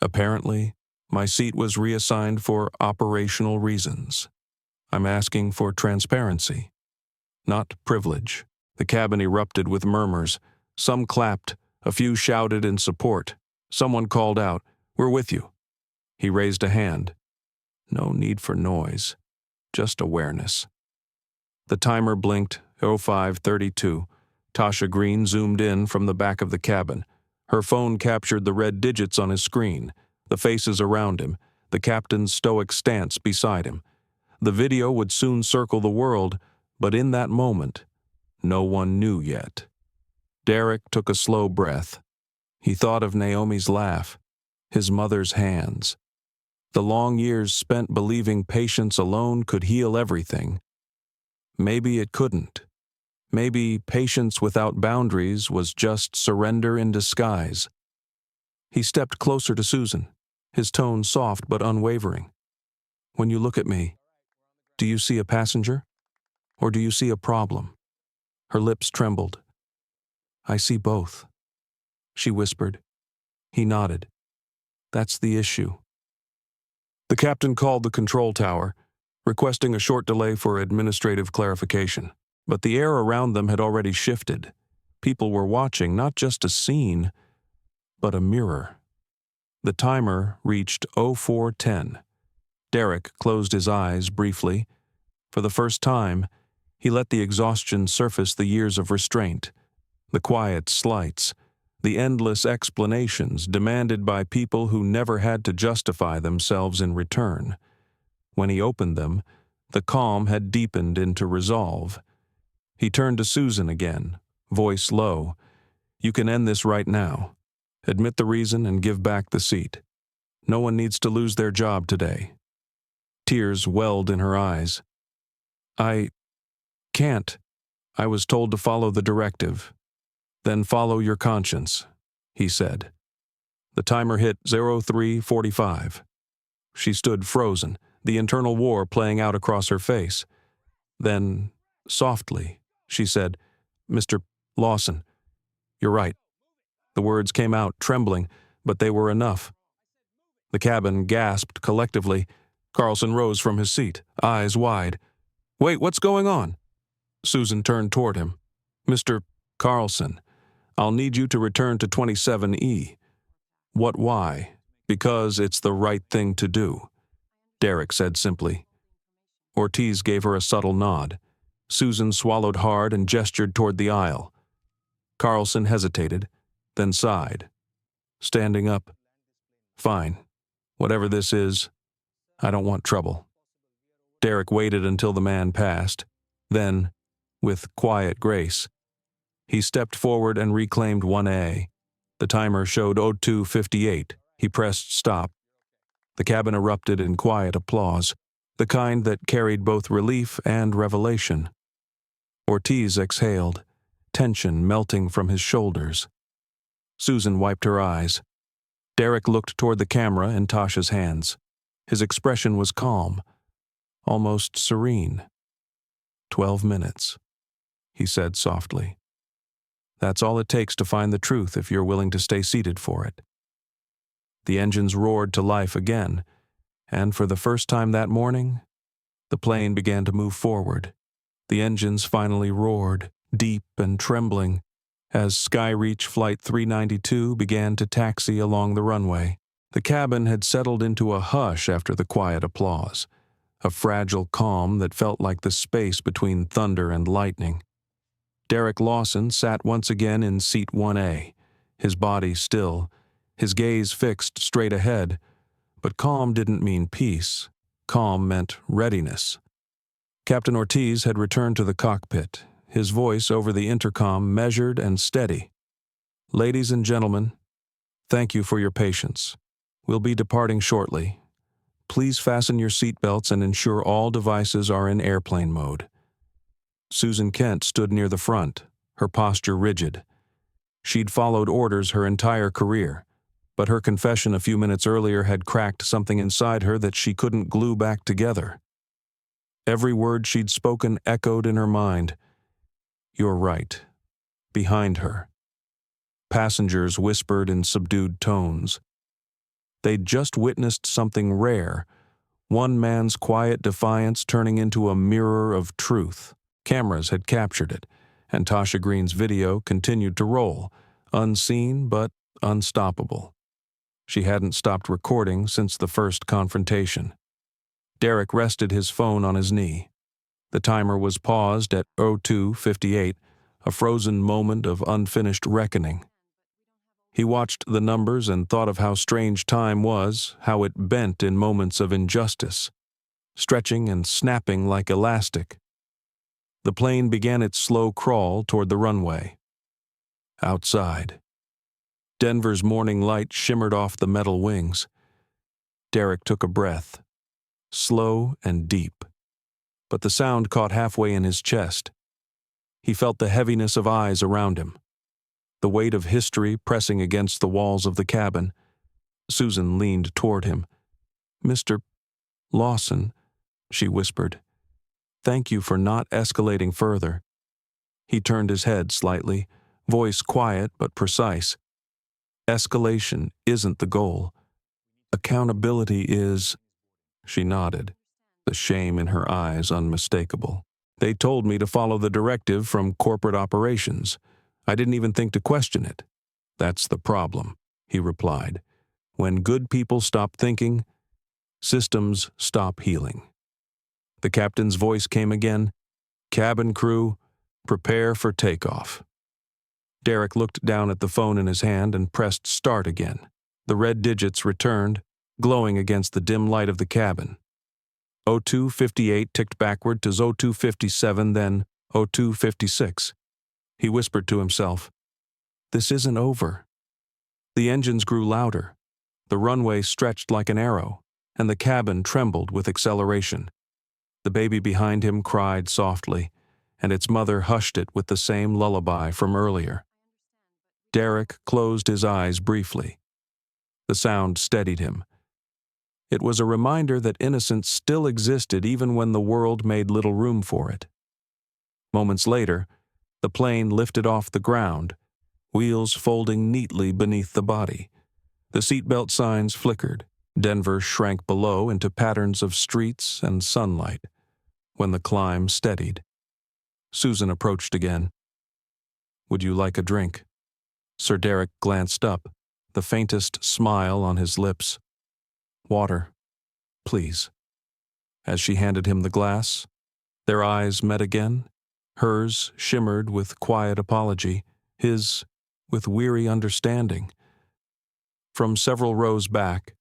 Apparently, my seat was reassigned for operational reasons. I'm asking for transparency, not privilege." The cabin erupted with murmurs. Some clapped, a few shouted in support. Someone called out, "We're with you." He raised a hand. No need for noise, just awareness. The timer blinked, 05:32. Tasha Green zoomed in from the back of the cabin. Her phone captured the red digits on his screen, the faces around him, the captain's stoic stance beside him. The video would soon circle the world, but in that moment, no one knew yet. Derek took a slow breath. He thought of Naomi's laugh, his mother's hands, the long years spent believing patience alone could heal everything. Maybe it couldn't. Maybe patience without boundaries was just surrender in disguise. He stepped closer to Susan, his tone soft but unwavering. "When you look at me, do you see a passenger? Or do you see a problem?" Her lips trembled. "I see both," she whispered. He nodded. "That's the issue." The captain called the control tower, requesting a short delay for administrative clarification. But the air around them had already shifted. People were watching not just a scene, but a mirror. The timer reached 04:10. Derek closed his eyes briefly. For the first time, he let the exhaustion surface the years of restraint, the quiet slights, the endless explanations demanded by people who never had to justify themselves in return. When he opened them, the calm had deepened into resolve. He turned to Susan again, voice low. "You can end this right now. Admit the reason and give back the seat. No one needs to lose their job today." Tears welled in her eyes. "I can't. I was told to follow the directive." "Then follow your conscience," he said. The timer hit 03:45. She stood frozen, the internal war playing out across her face. Then, softly, she said, "Mr. Lawson, you're right." The words came out trembling, but they were enough. The cabin gasped collectively. Carlson rose from his seat, eyes wide. "Wait, what's going on?" Susan turned toward him. "Mr. Carlson, I'll need you to return to 27E. What, why? Because it's the right thing to do," Derek said simply. Ortiz gave her a subtle nod. Susan swallowed hard and gestured toward the aisle. Carlson hesitated, then sighed. Standing up. "Fine. Whatever this is, I don't want trouble." Derek waited until the man passed. Then, with quiet grace, he stepped forward and reclaimed 1A. The timer showed 02:58. He pressed stop. The cabin erupted in quiet applause, the kind that carried both relief and revelation. Ortiz exhaled, tension melting from his shoulders. Susan wiped her eyes. Derek looked toward the camera in Tasha's hands. His expression was calm, almost serene. 12 minutes, he said softly. "That's all it takes to find the truth if you're willing to stay seated for it." The engines roared to life again, and for the first time that morning, the plane began to move forward. The engines finally roared, deep and trembling, as Skyreach Flight 392 began to taxi along the runway. The cabin had settled into a hush after the quiet applause, a fragile calm that felt like the space between thunder and lightning. Derek Lawson sat once again in seat 1A, his body still, his gaze fixed straight ahead. But calm didn't mean peace. Calm meant readiness. Captain Ortiz had returned to the cockpit, his voice over the intercom measured and steady. "Ladies and gentlemen, thank you for your patience. We'll be departing shortly. Please fasten your seatbelts and ensure all devices are in airplane mode." Susan Kent stood near the front, her posture rigid. She'd followed orders her entire career, but her confession a few minutes earlier had cracked something inside her that she couldn't glue back together. Every word she'd spoken echoed in her mind. "You're right." Behind her, passengers whispered in subdued tones. They'd just witnessed something rare, one man's quiet defiance turning into a mirror of truth. Cameras had captured it, and Tasha Green's video continued to roll, unseen but unstoppable. She hadn't stopped recording since the first confrontation. Derek rested his phone on his knee. The timer was paused at 02:58, a frozen moment of unfinished reckoning. He watched the numbers and thought of how strange time was, how it bent in moments of injustice, stretching and snapping like elastic. The plane began its slow crawl toward the runway. Outside, Denver's morning light shimmered off the metal wings. Derek took a breath, slow and deep, but the sound caught halfway in his chest. He felt the heaviness of eyes around him, the weight of history pressing against the walls of the cabin. Susan leaned toward him. "Mr. Lawson," she whispered, "thank you for not escalating further." He turned his head slightly, voice quiet but precise. "Escalation isn't the goal. Accountability is." She nodded, the shame in her eyes unmistakable. "They told me to follow the directive from corporate operations. I didn't even think to question it." "That's the problem," he replied. "When good people stop thinking, systems stop healing." The captain's voice came again. "Cabin crew, prepare for takeoff." Derek looked down at the phone in his hand and pressed start again. The red digits returned, glowing against the dim light of the cabin. 0258 ticked backward to 0257, then 0256. He whispered to himself, "This isn't over." The engines grew louder. The runway stretched like an arrow, and the cabin trembled with acceleration. The baby behind him cried softly, and its mother hushed it with the same lullaby from earlier. Derek closed his eyes briefly. The sound steadied him. It was a reminder that innocence still existed even when the world made little room for it. Moments later, the plane lifted off the ground, wheels folding neatly beneath the body. The seatbelt signs flickered. Denver shrank below into patterns of streets and sunlight. When the climb steadied, Susan approached again. "Would you like a drink?" Sir Derek glanced up, the faintest smile on his lips. "Water, please." As she handed him the glass, their eyes met again. Hers shimmered with quiet apology, his with weary understanding. From several rows back,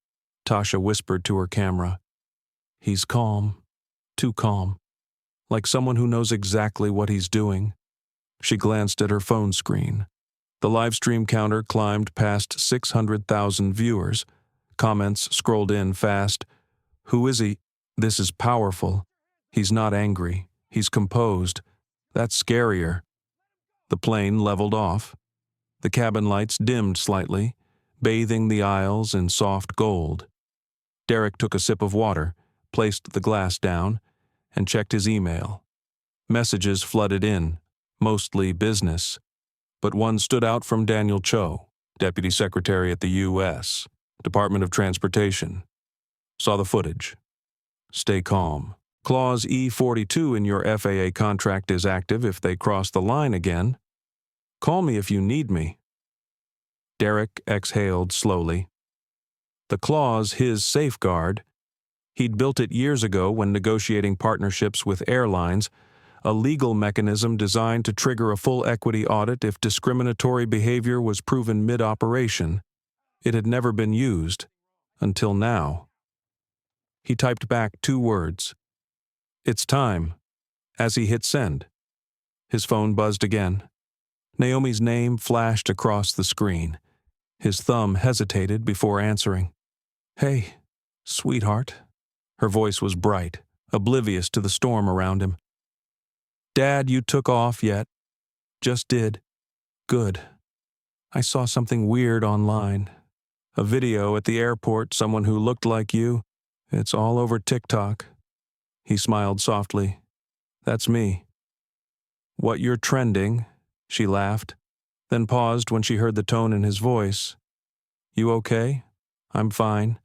Tasha whispered to her camera, "He's calm, too calm, like someone who knows exactly what he's doing." She glanced at her phone screen. The live stream counter climbed past 600,000 viewers. Comments scrolled in fast. "Who is he? This is powerful. He's not angry. He's composed. That's scarier." The plane leveled off. The cabin lights dimmed slightly, bathing the aisles in soft gold. Derek took a sip of water, placed the glass down, and checked his email. Messages flooded in, mostly business, but one stood out from Daniel Cho, Deputy Secretary at the U.S. Department of Transportation. "Saw the footage. Stay calm. Clause E42 in your FAA contract is active if they cross the line again. Call me if you need me." Derek exhaled slowly. The clause his safeguard. He'd built it years ago when negotiating partnerships with airlines, a legal mechanism designed to trigger a full equity audit if discriminatory behavior was proven mid-operation. It had never been used, until now. He typed back 2 words. "It's time," as he hit send. His phone buzzed again. Naomi's name flashed across the screen. His thumb hesitated before answering. "Hey, sweetheart." Her voice was bright, oblivious to the storm around him. "Dad, you took off yet?" "Just did." "Good. I saw something weird online. A video at the airport, someone who looked like you. It's all over TikTok." He smiled softly. "That's me." "What you're trending," she laughed, then paused when she heard the tone in his voice. "You okay?" "I'm fine,"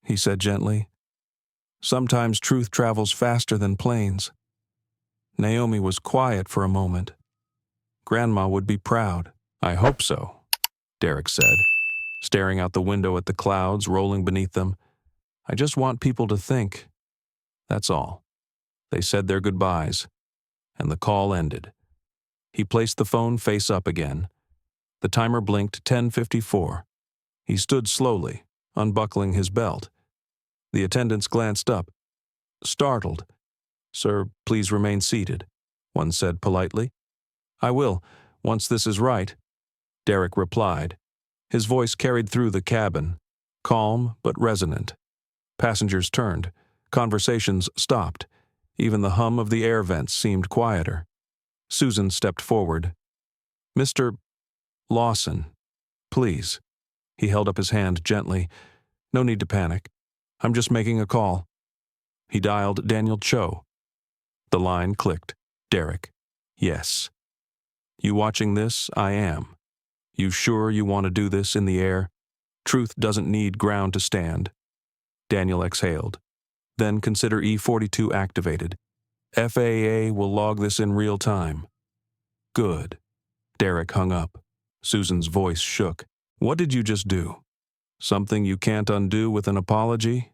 he said gently. "Sometimes truth travels faster than planes." Naomi was quiet for a moment. Grandma would be proud. "I hope so," Derek said, staring out the window at the clouds rolling beneath them. "I just want people to think. That's all." They said their goodbyes, and the call ended. He placed the phone face up again. The timer blinked 10:54. He stood slowly, unbuckling his belt. The attendants glanced up, startled. "Sir, please remain seated," one said politely. "I will, once this is right," Derek replied. His voice carried through the cabin, calm but resonant. Passengers turned. Conversations stopped. Even the hum of the air vents seemed quieter. Susan stepped forward. "Mr. Lawson, please." He held up his hand gently. "No need to panic. I'm just making a call." He dialed Daniel Cho. The line clicked. "Derek." "Yes." "You watching this? I am. You sure you want to do this in the air? Truth doesn't need ground to stand." Daniel exhaled. "Then consider E-42 activated. FAA will log this in real time." "Good." Derek hung up. Susan's voice shook. "What did you just do? Something you can't undo with an apology?"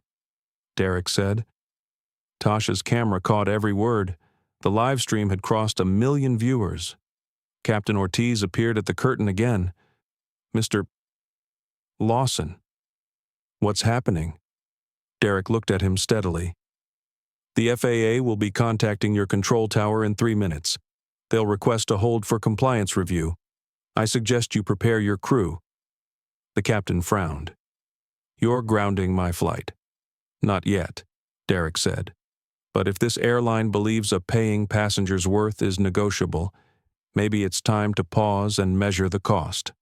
Derek said. Tasha's camera caught every word. The live stream had crossed 1 million viewers. Captain Ortiz appeared at the curtain again. "Mr. Lawson, what's happening?" Derek looked at him steadily. "The FAA will be contacting your control tower in 3 minutes. They'll request a hold for compliance review. I suggest you prepare your crew." The captain frowned. "You're grounding my flight." "Not yet," Derek said. "But if this airline believes a paying passenger's worth is negotiable, maybe it's time to pause and measure the cost."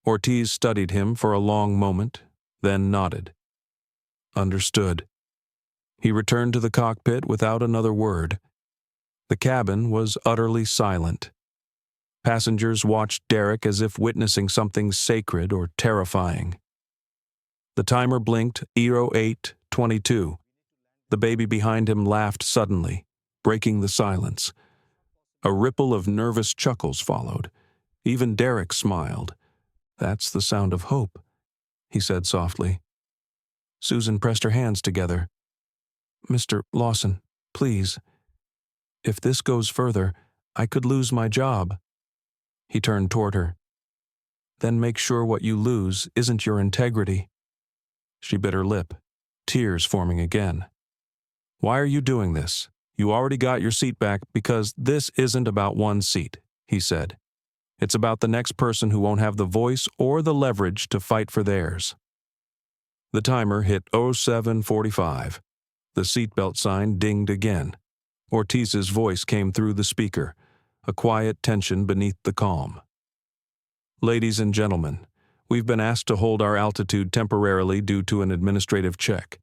Ortiz studied him for a long moment, then nodded. "Understood." He returned to the cockpit without another word. The cabin was utterly silent. Passengers watched Derek as if witnessing something sacred or terrifying. The timer blinked 08:22. The baby behind him laughed suddenly, breaking the silence. A ripple of nervous chuckles followed. Even Derek smiled. "That's the sound of hope," he said softly. Susan pressed her hands together. "Mr. Lawson, please. If this goes further, I could lose my job." He turned toward her. "Then make sure what you lose isn't your integrity." She bit her lip, tears forming again. "Why are you doing this? You already got your seat back because this isn't about one seat," he said. "It's about the next person who won't have the voice or the leverage to fight for theirs." The timer hit 07:45. The seatbelt sign dinged again. Ortiz's voice came through the speaker, a quiet tension beneath the calm. "Ladies and gentlemen, we've been asked to hold our altitude temporarily due to an administrative check.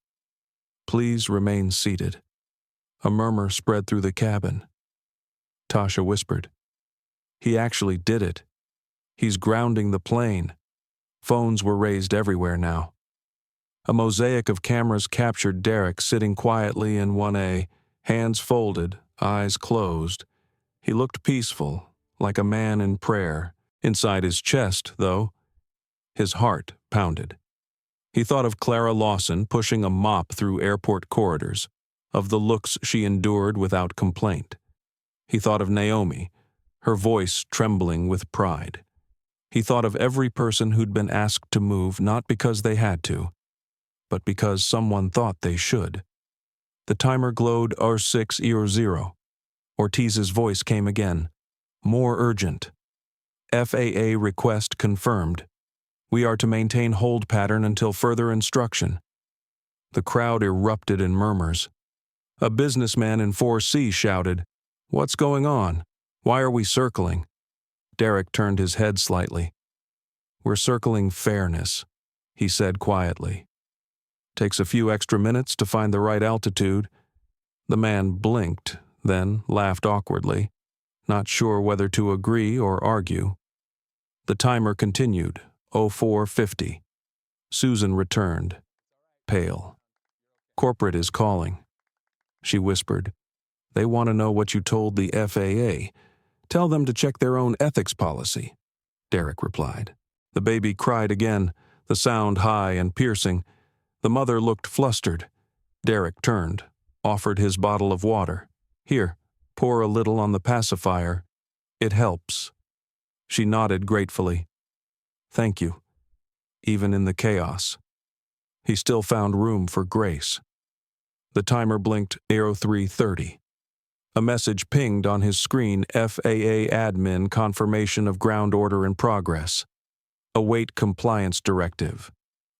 Please remain seated." A murmur spread through the cabin. Tasha whispered, "He actually did it. He's grounding the plane." Phones were raised everywhere now. A mosaic of cameras captured Derek sitting quietly in 1A, hands folded, eyes closed. He looked peaceful, like a man in prayer. Inside his chest, though, his heart pounded. He thought of Clara Lawson pushing a mop through airport corridors, of the looks she endured without complaint. He thought of Naomi, her voice trembling with pride. He thought of every person who'd been asked to move not because they had to, but because someone thought they should. The timer glowed R600. Ortiz's voice came again, more urgent. "FAA request confirmed. We are to maintain hold pattern until further instruction." The crowd erupted in murmurs. A businessman in 4C shouted, "What's going on? Why are we circling?" Derek turned his head slightly. "We're circling fairness," he said quietly. "Takes a few extra minutes to find the right altitude." The man blinked, then laughed awkwardly, not sure whether to agree or argue. The timer continued, 04:50. Susan returned, pale. "Corporate is calling," she whispered. "They want to know what you told the FAA. Tell them to check their own ethics policy," Derek replied. The baby cried again, the sound high and piercing. The mother looked flustered. Derek turned, offered his bottle of water. "Here, pour a little on the pacifier. It helps." She nodded gratefully. Thank you. Even in the chaos, he still found room for grace. The timer blinked 03:30. A message pinged on his screen: FAA admin confirmation of ground order in progress. Await compliance directive.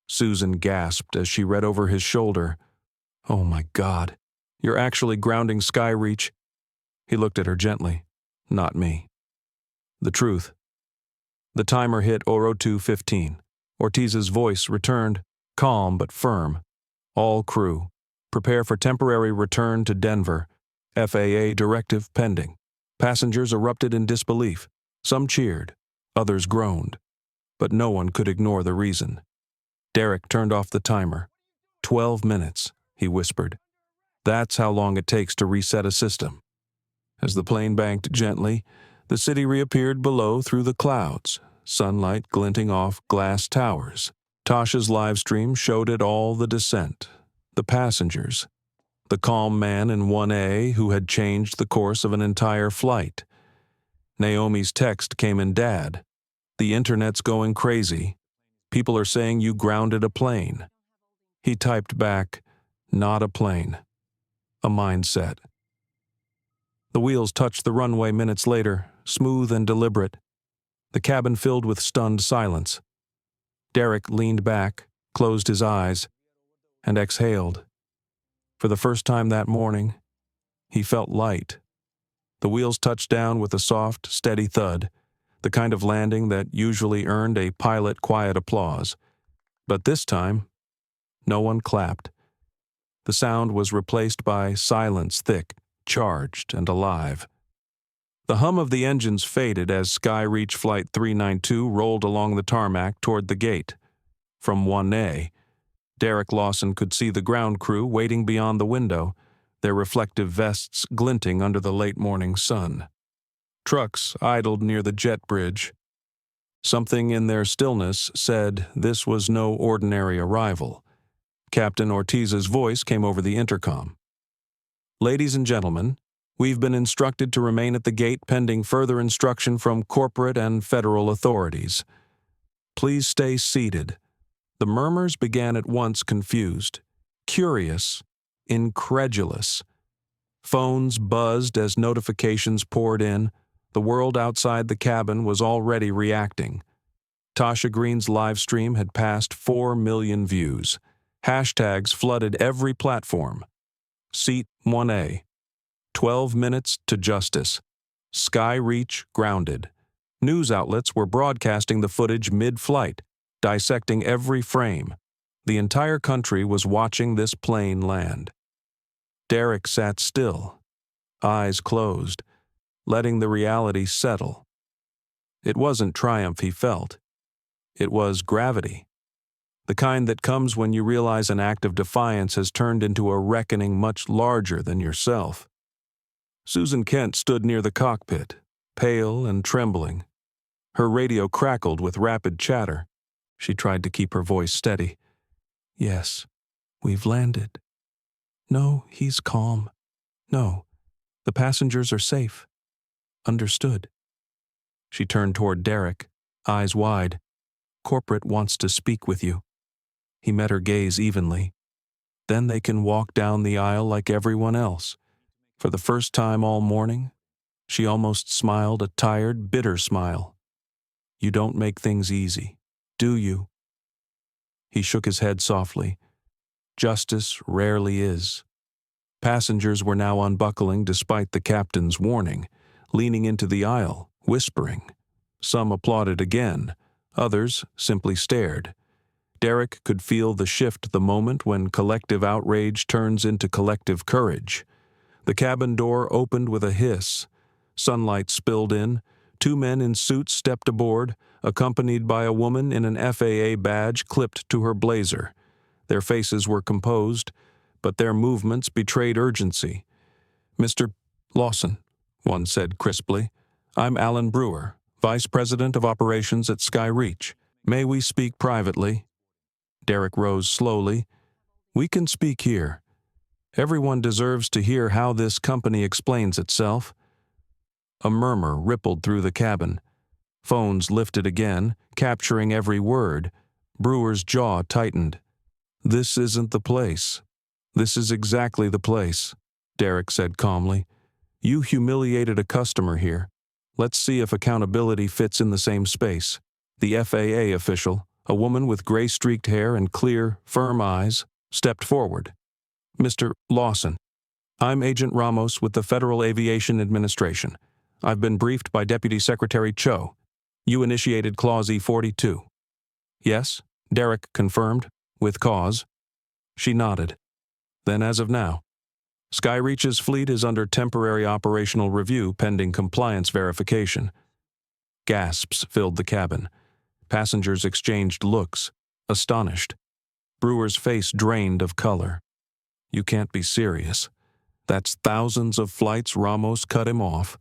Susan gasped as she read over his shoulder. Oh my God, you're actually grounding Skyreach? He looked at her gently. Not me. The truth. The timer hit 02:15. Ortiz's voice returned, calm but firm. All crew, prepare for temporary return to Denver. FAA directive pending. Passengers erupted in disbelief. Some cheered, others groaned. But no one could ignore the reason. Derek turned off the timer. 12 minutes, he whispered. That's how long it takes to reset a system. As the plane banked gently, the city reappeared below through the clouds, sunlight glinting off glass towers. Tasha's live stream showed it all: the descent, the passengers, the calm man in 1A who had changed the course of an entire flight. Naomi's text came in Dad. The internet's going crazy. People are saying you grounded a plane. He typed back, not a plane. A mindset. The wheels touched the runway minutes later, smooth and deliberate. The cabin filled with stunned silence. Derek leaned back, closed his eyes, and exhaled. For the first time that morning, he felt light. The wheels touched down with a soft, steady thud, the kind of landing that usually earned a pilot-quiet applause. But this time, no one clapped. The sound was replaced by silence, thick, charged, and alive. The hum of the engines faded as Skyreach Flight 392 rolled along the tarmac toward the gate. From 1A, Derek Lawson could see the ground crew waiting beyond the window, their reflective vests glinting under the late morning sun. Trucks idled near the jet bridge. Something in their stillness said this was no ordinary arrival. Captain Ortiz's voice came over the intercom. Ladies and gentlemen, we've been instructed to remain at the gate pending further instruction from corporate and federal authorities. Please stay seated. The murmurs began at once, confused, curious, incredulous. Phones buzzed as notifications poured in. The world outside the cabin was already reacting. Tasha Green's live stream had passed 4 million views. Hashtags flooded every platform. Seat 1A. 12 minutes to justice. Skyreach grounded. News outlets were broadcasting the footage mid-flight, dissecting every frame. The entire country was watching this plane land. Derek sat still, eyes closed, letting the reality settle. It wasn't triumph he felt. It was gravity. The kind that comes when you realize an act of defiance has turned into a reckoning much larger than yourself. Susan Kent stood near the cockpit, pale and trembling. Her radio crackled with rapid chatter. She tried to keep her voice steady. Yes, we've landed. No, he's calm. No, the passengers are safe. Understood. She turned toward Derek, eyes wide. Corporate wants to speak with you. He met her gaze evenly. Then they can walk down the aisle like everyone else. For the first time all morning, she almost smiled a tired, bitter smile. You don't make things easy, do you? He shook his head softly. Justice rarely is. Passengers were now unbuckling despite the captain's warning, leaning into the aisle, whispering. Some applauded again, others simply stared. Derek could feel the shift the moment when collective outrage turns into collective courage. The cabin door opened with a hiss. Sunlight spilled in. 2 men in suits stepped aboard, accompanied by a woman in an FAA badge clipped to her blazer. Their faces were composed, but their movements betrayed urgency. Mr. Lawson, one said crisply, I'm Alan Brewer, Vice President of Operations at Skyreach. May we speak privately? Derek rose slowly. We can speak here. Everyone deserves to hear how this company explains itself. A murmur rippled through the cabin. Phones lifted again, capturing every word. Brewer's jaw tightened. "This isn't the place." "This is exactly the place," Derek said calmly. "You humiliated a customer here. Let's see if accountability fits in the same space." The FAA official, a woman with gray-streaked hair and clear, firm eyes, stepped forward. "Mr. Lawson, I'm Agent Ramos with the Federal Aviation Administration. I've been briefed by Deputy Secretary Cho. You initiated Clause E-42. "Yes," Derek confirmed, "with cause." She nodded. "Then as of now, Skyreach's fleet is under temporary operational review pending compliance verification." Gasps filled the cabin. Passengers exchanged looks, astonished. Brewer's face drained of color. "You can't be serious. That's thousands of flights." Ramos cut him off.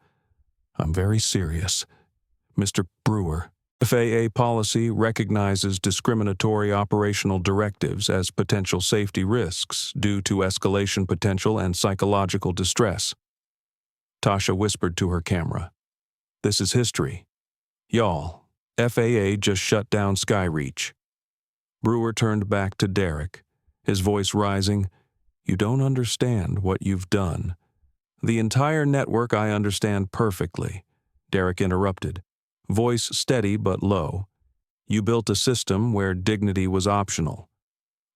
"I'm very serious, Mr. Brewer. FAA policy recognizes discriminatory operational directives as potential safety risks due to escalation potential and psychological distress." Tasha whispered to her camera. "This is history. Y'all, FAA just shut down Skyreach." Brewer turned back to Derek, his voice rising. "You don't understand what you've done." "The entire network I understand perfectly," Derek interrupted, voice steady but low. "You built a system where dignity was optional.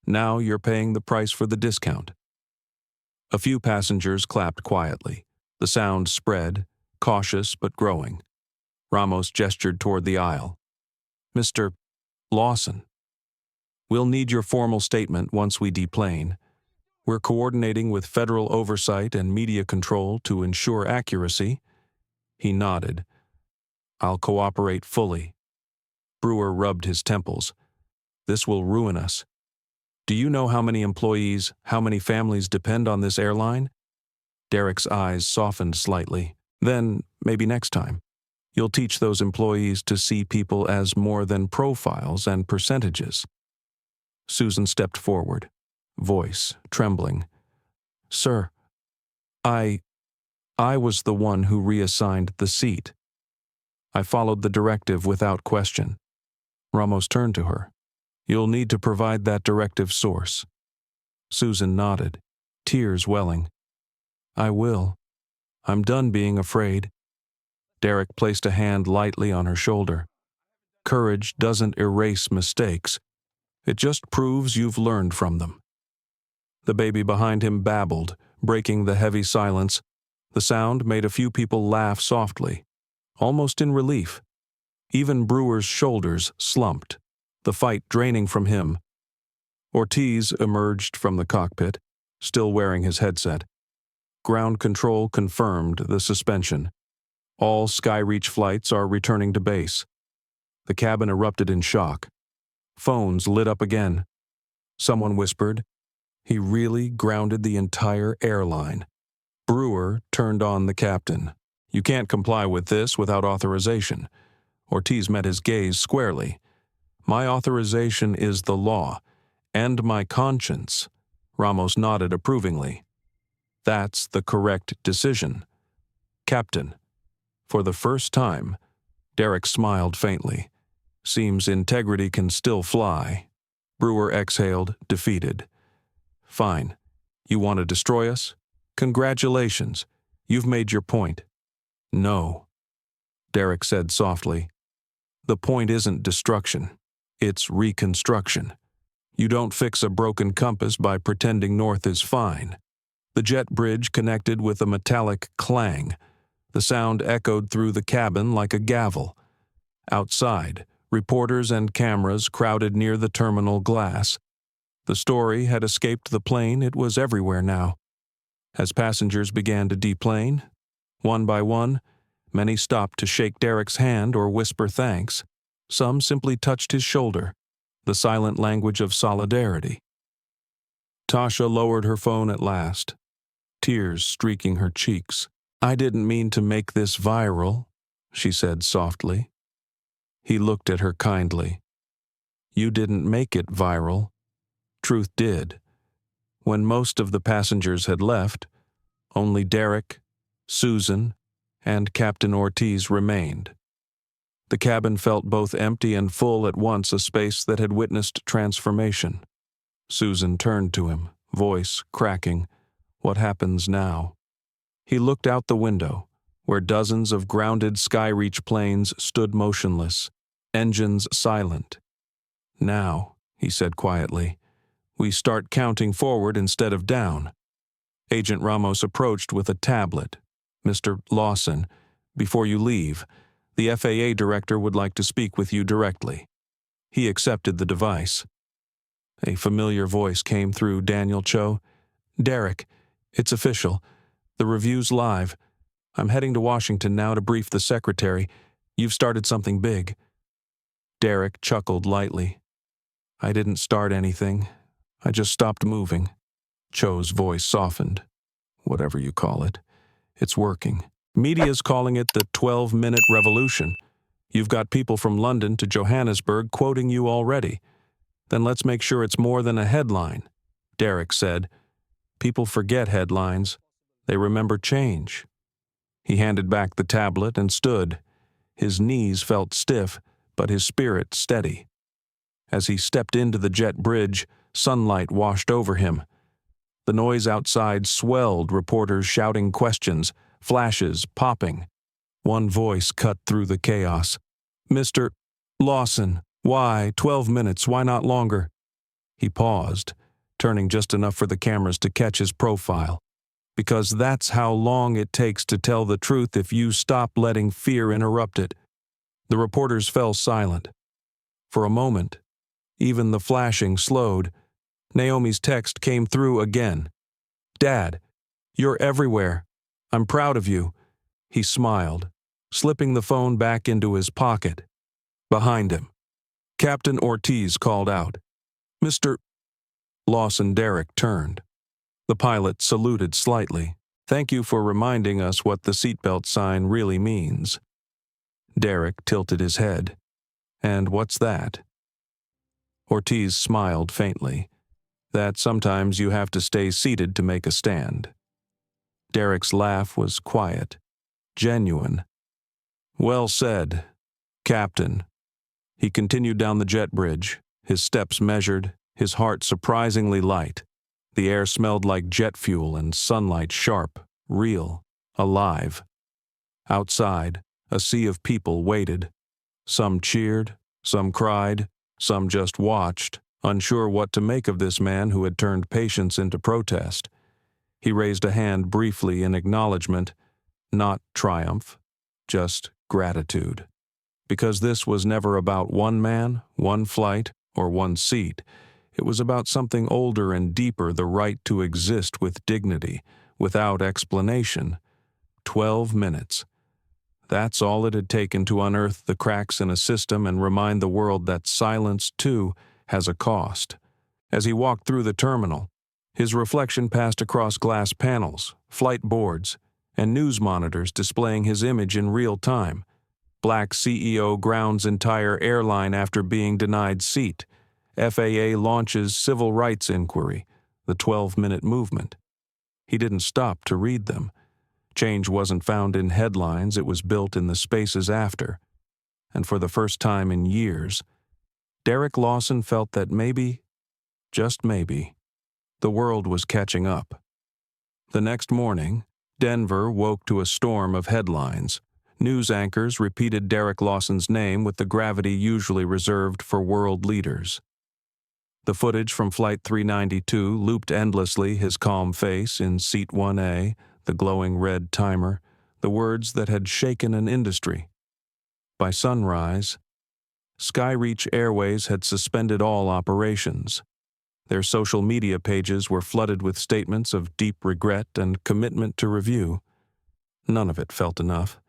Now you're paying the price for the discount." A few passengers clapped quietly. The sound spread, cautious but growing. Ramos gestured toward the aisle. "Mr. Lawson, we'll need your formal statement once we deplane. We're coordinating with federal oversight and media control to ensure accuracy." He nodded. "I'll cooperate fully." Brewer rubbed his temples. "This will ruin us. Do you know how many employees, how many families depend on this airline?" Derek's eyes softened slightly. "Then, maybe next time, you'll teach those employees to see people as more than profiles and percentages." Susan stepped forward, voice trembling. "Sir, I was the one who reassigned the seat. I followed the directive without question." Ramos turned to her. "You'll need to provide that directive source." Susan nodded, tears welling. "I will. I'm done being afraid." Derek placed a hand lightly on her shoulder. "Courage doesn't erase mistakes. It just proves you've learned from them." The baby behind him babbled, breaking the heavy silence. The sound made a few people laugh softly, almost in relief. Even Brewer's shoulders slumped, the fight draining from him. Ortiz emerged from the cockpit, still wearing his headset. Ground control confirmed the suspension. All Skyreach flights are returning to base. The cabin erupted in shock. Phones lit up again. Someone whispered, "He really grounded the entire airline." Brewer turned on the captain. "You can't comply with this without authorization." Ortiz met his gaze squarely. "My authorization is the law, and my conscience." Ramos nodded approvingly. "That's the correct decision." "Captain." For the first time, Derek smiled faintly. "Seems integrity can still fly." Brewer exhaled, defeated. "Fine. You want to destroy us? Congratulations. You've made your point." "No," Derek said softly. "The point isn't destruction. It's reconstruction. You don't fix a broken compass by pretending north is fine." The jet bridge connected with a metallic clang. The sound echoed through the cabin like a gavel. Outside, reporters and cameras crowded near the terminal glass. The story had escaped the plane. It was everywhere now. As passengers began to deplane, one by one, many stopped to shake Derek's hand or whisper thanks. Some simply touched his shoulder, the silent language of solidarity. Tasha lowered her phone at last, tears streaking her cheeks. "I didn't mean to make this viral," she said softly. He looked at her kindly. "You didn't make it viral. Truth did. When most of the passengers had left, only Derek, Susan, and Captain Ortiz remained. The cabin felt both empty and full at once, a space that had witnessed transformation. Susan turned to him, voice cracking. What happens now? He looked out the window, where dozens of grounded Skyreach planes stood motionless, engines silent. Now, he said quietly, we start counting forward instead of down. Agent Ramos approached with a tablet. Mr. Lawson, before you leave, the FAA director would like to speak with you directly. He accepted the device. A familiar voice came through Daniel Cho. Derek, it's official. The review's live. I'm heading to Washington now to brief the secretary. You've started something big. Derek chuckled lightly. I didn't start anything. I just stopped moving. Cho's voice softened. Whatever you call it. It's working. Media's calling it the 12-minute revolution. You've got people from London to Johannesburg quoting you already. Then let's make sure it's more than a headline. Derek said. People forget headlines. They remember change. He handed back the tablet and stood. His knees felt stiff, but his spirit steady. As he stepped into the jet bridge, sunlight washed over him. The noise outside swelled, reporters shouting questions, flashes popping. One voice cut through the chaos. Mr. Lawson, why 12 minutes, why not longer? He paused, turning just enough for the cameras to catch his profile. Because that's how long it takes to tell the truth if you stop letting fear interrupt it. The reporters fell silent. For a moment, even the flashing slowed. Naomi's text came through again. Dad, you're everywhere. I'm proud of you. He smiled, slipping the phone back into his pocket. Behind him, Captain Ortiz called out. Mr. Lawson. Derek turned. The pilot saluted slightly. Thank you for reminding us what the seatbelt sign really means. Derek tilted his head. And what's that? Ortiz smiled faintly. That sometimes you have to stay seated to make a stand. Derek's laugh was quiet, genuine. Well said, Captain. He continued down the jet bridge, his steps measured, his heart surprisingly light. The air smelled like jet fuel and sunlight sharp, real, alive. Outside, a sea of people waited. Some cheered, some cried, some just watched, unsure what to make of this man who had turned patience into protest. He raised a hand briefly in acknowledgement, not triumph, just gratitude. Because this was never about one man, one flight, or one seat. It was about something older and deeper, the right to exist with dignity, without explanation. 12 minutes. That's all it had taken to unearth the cracks in a system and remind the world that silence, too, has a cost. As he walked through the terminal, his reflection passed across glass panels, flight boards, and news monitors displaying his image in real time. Black CEO grounds entire airline after being denied seat. FAA launches civil rights inquiry, the 12-minute movement. He didn't stop to read them. Change wasn't found in headlines, it was built in the spaces after. And for the first time in years, Derek Lawson felt that maybe, just maybe, the world was catching up. The next morning, Denver woke to a storm of headlines. News anchors repeated Derek Lawson's name with the gravity usually reserved for world leaders. The footage from Flight 392 looped endlessly, his calm face in Seat 1A, the glowing red timer, the words that had shaken an industry. By sunrise, Skyreach Airways had suspended all operations. Their social media pages were flooded with statements of deep regret and commitment to review. None of it felt enough.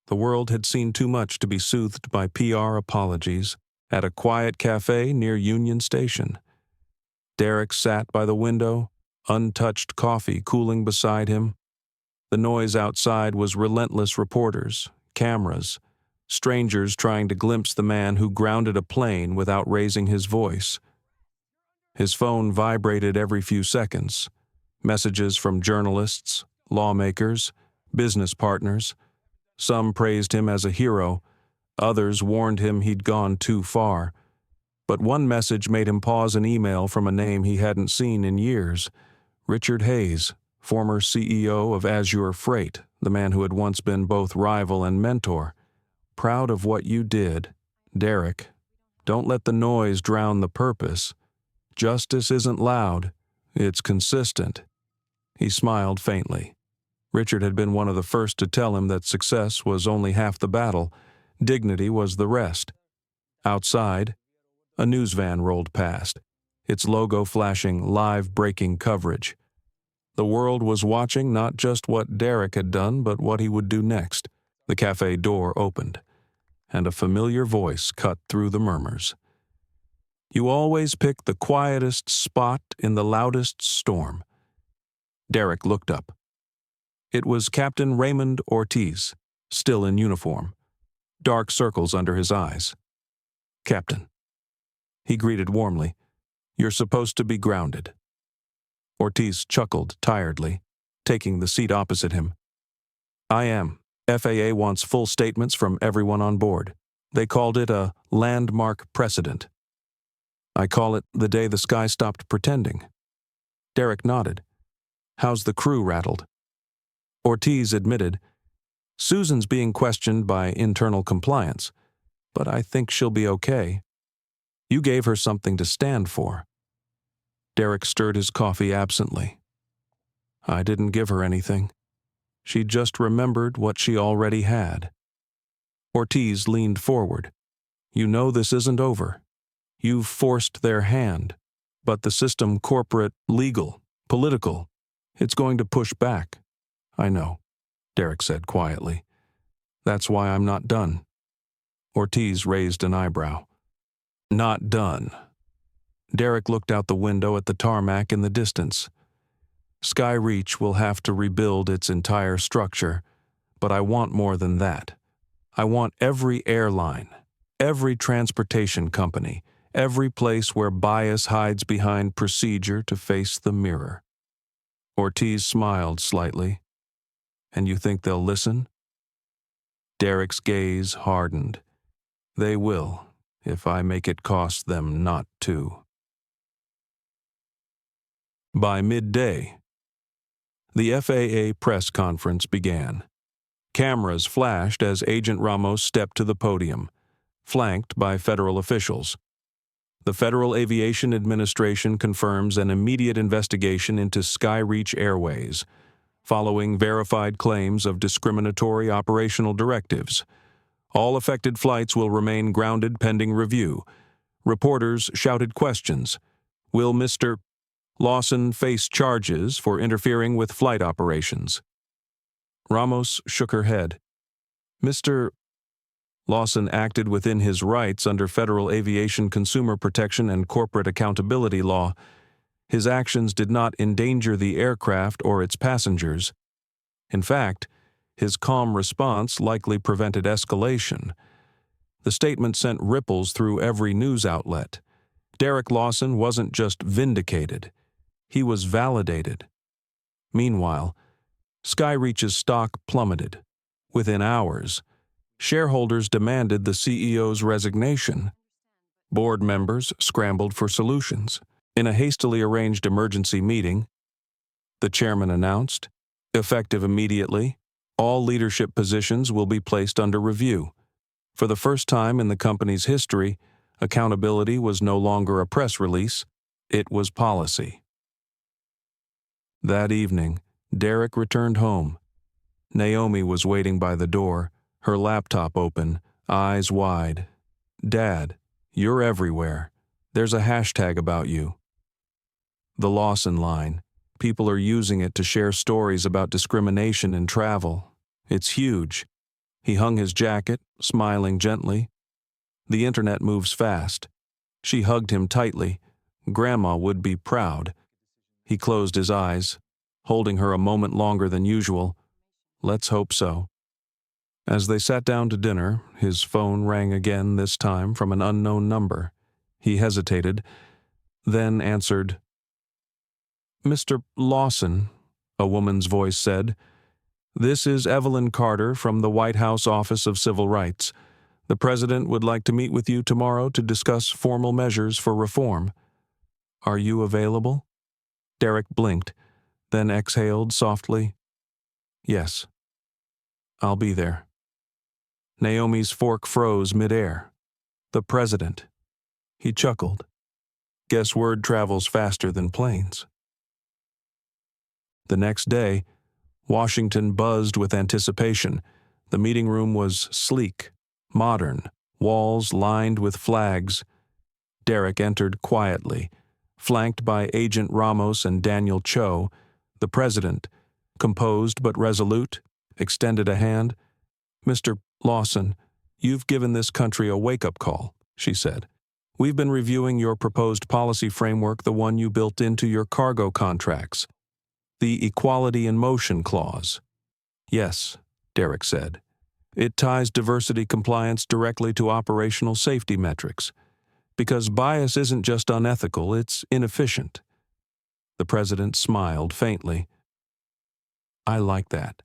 The world had seen too much to be soothed by PR apologies at a quiet cafe near Union Station. Derek sat by the window, untouched coffee cooling beside him. The noise outside was relentless reporters, cameras, strangers trying to glimpse the man who grounded a plane without raising his voice. His phone vibrated every few seconds. Messages from journalists, lawmakers, business partners. Some praised him as a hero, Others warned him he'd gone too far. But one message made him pause an email from a name he hadn't seen in years. Richard Hayes, former CEO of Azure Freight, the man who had once been both rival and mentor. Proud of what you did, Derek. Don't let the noise drown the purpose. Justice isn't loud, it's consistent. He smiled faintly. Richard had been one of the first to tell him that success was only half the battle, dignity was the rest. Outside, a news van rolled past, its logo flashing live breaking coverage. The world was watching not just what Derek had done, but what he would do next. The cafe door opened, and a familiar voice cut through the murmurs. You always pick the quietest spot in the loudest storm. Derek looked up. It was Captain Raymond Ortiz, still in uniform, dark circles under his eyes. Captain. He greeted warmly. You're supposed to be grounded. Ortiz chuckled tiredly, taking the seat opposite him. I am. FAA wants full statements from everyone on board. They called it a landmark precedent. I call it the day the sky stopped pretending. Derek nodded. How's the crew rattled? Ortiz admitted, Susan's being questioned by internal compliance, but I think she'll be okay. You gave her something to stand for. Derek stirred his coffee absently. I didn't give her anything. She just remembered what she already had. Ortiz leaned forward. You know this isn't over. You've forced their hand, but the system, corporate, legal, political, it's going to push back. I know, Derek said quietly. That's why I'm not done. Ortiz raised an eyebrow. Not done. Derek looked out the window at the tarmac in the distance. Skyreach will have to rebuild its entire structure, but I want more than that. I want every airline, every transportation company, every place where bias hides behind procedure to face the mirror. Ortiz smiled slightly. And you think they'll listen? Derek's gaze hardened. They will, if I make it cost them not to. By midday, the FAA press conference began. Cameras flashed as Agent Ramos stepped to the podium, flanked by federal officials. The Federal Aviation Administration confirms an immediate investigation into Skyreach Airways, following verified claims of discriminatory operational directives. All affected flights will remain grounded pending review. Reporters shouted questions. Will Mr. Lawson face charges for interfering with flight operations? Ramos shook her head. Mr. Lawson acted within his rights under Federal Aviation Consumer Protection and Corporate Accountability Law. His actions did not endanger the aircraft or its passengers. In fact, his calm response likely prevented escalation. The statement sent ripples through every news outlet. Derek Lawson wasn't just vindicated, he was validated. Meanwhile, Skyreach's stock plummeted. Within hours, shareholders demanded the CEO's resignation. Board members scrambled for solutions. In a hastily arranged emergency meeting, the chairman announced, effective immediately, all leadership positions will be placed under review. For the first time in the company's history, accountability was no longer a press release, it was policy. That evening, Derek returned home. Naomi was waiting by the door, her laptop open, eyes wide. Dad, you're everywhere. There's a hashtag about you. The Lawson line. People are using it to share stories about discrimination in travel. It's huge. He hung his jacket, smiling gently. The internet moves fast. She hugged him tightly. Grandma would be proud. He closed his eyes, holding her a moment longer than usual. Let's hope so. As they sat down to dinner, his phone rang again, this time from an unknown number. He hesitated, then answered. Mr. Lawson, a woman's voice said, this is Evelyn Carter from the White House Office of Civil Rights. The President would like to meet with you tomorrow to discuss formal measures for reform. Are you available? Derek blinked, then exhaled softly. Yes. I'll be there. Naomi's fork froze midair. The President. He chuckled. Guess word travels faster than planes. The next day, Washington buzzed with anticipation. The meeting room was sleek, modern, walls lined with flags. Derek entered quietly, flanked by Agent Ramos and Daniel Cho. The President, composed but resolute, extended a hand. Mr. Lawson, you've given this country a wake-up call, she said. We've been reviewing your proposed policy framework, the one you built into your cargo contracts. The Equality in Motion Clause. Yes, Derek said. It ties diversity compliance directly to operational safety metrics. Because bias isn't just unethical, it's inefficient. The President smiled faintly. I like that.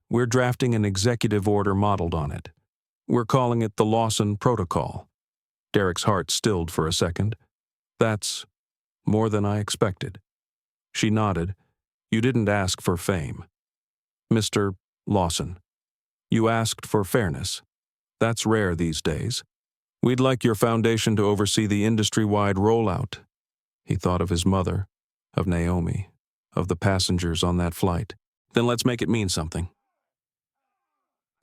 We're drafting an executive order modeled on it. We're calling it the Lawson Protocol. Derek's heart stilled for a second. That's more than I expected. She nodded. You didn't ask for fame. Mr. Lawson, you asked for fairness. That's rare these days. We'd like your foundation to oversee the industry-wide rollout. He thought of his mother, of Naomi, of the passengers on that flight. Then let's make it mean something.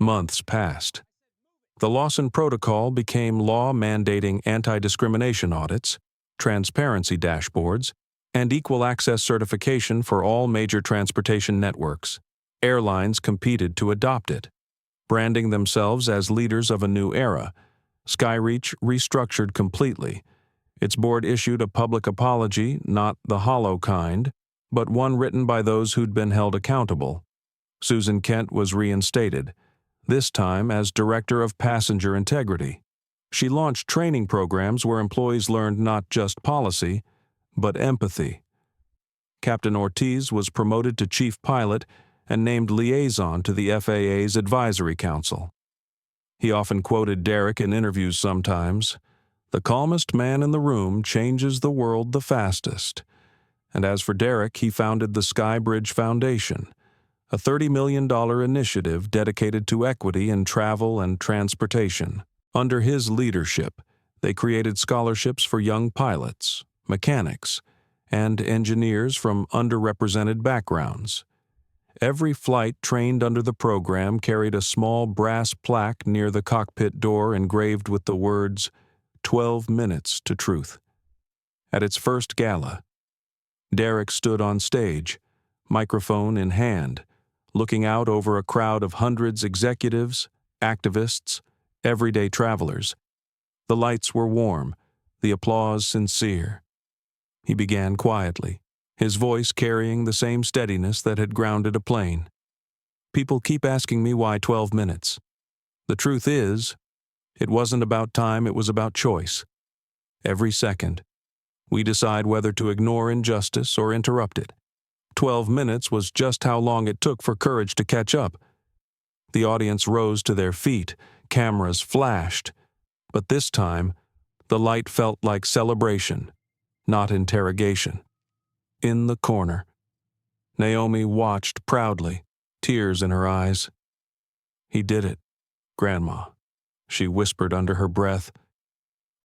Months passed. The Lawson Protocol became law mandating anti-discrimination audits, transparency dashboards, and equal access certification for all major transportation networks. Airlines competed to adopt it, branding themselves as leaders of a new era. Skyreach restructured completely. Its board issued a public apology, not the hollow kind, but one written by those who'd been held accountable. Susan Kent was reinstated, this time as Director of Passenger Integrity. She launched training programs where employees learned not just policy, but empathy. Captain Ortiz was promoted to Chief Pilot and named liaison to the FAA's Advisory Council. He often quoted Derek in interviews sometimes, "The calmest man in the room changes the world the fastest." And as for Derek, he founded the Skybridge Foundation, a $30 million initiative dedicated to equity in travel and transportation. Under his leadership, they created scholarships for young pilots, mechanics, and engineers from underrepresented backgrounds. Every flight trained under the program carried a small brass plaque near the cockpit door engraved with the words, 12 minutes to truth. At its first gala, Derek stood on stage, microphone in hand, looking out over a crowd of hundreds executives, activists, everyday travelers. The lights were warm, the applause sincere. He began quietly, his voice carrying the same steadiness that had grounded a plane. People keep asking me why 12 minutes. The truth is, it wasn't about time, it was about choice. Every second, we decide whether to ignore injustice or interrupt it. 12 minutes was just how long it took for courage to catch up. The audience rose to their feet, cameras flashed, but this time, the light felt like celebration, not interrogation. In the corner, Naomi watched proudly, tears in her eyes. He did it, Grandma, she whispered under her breath.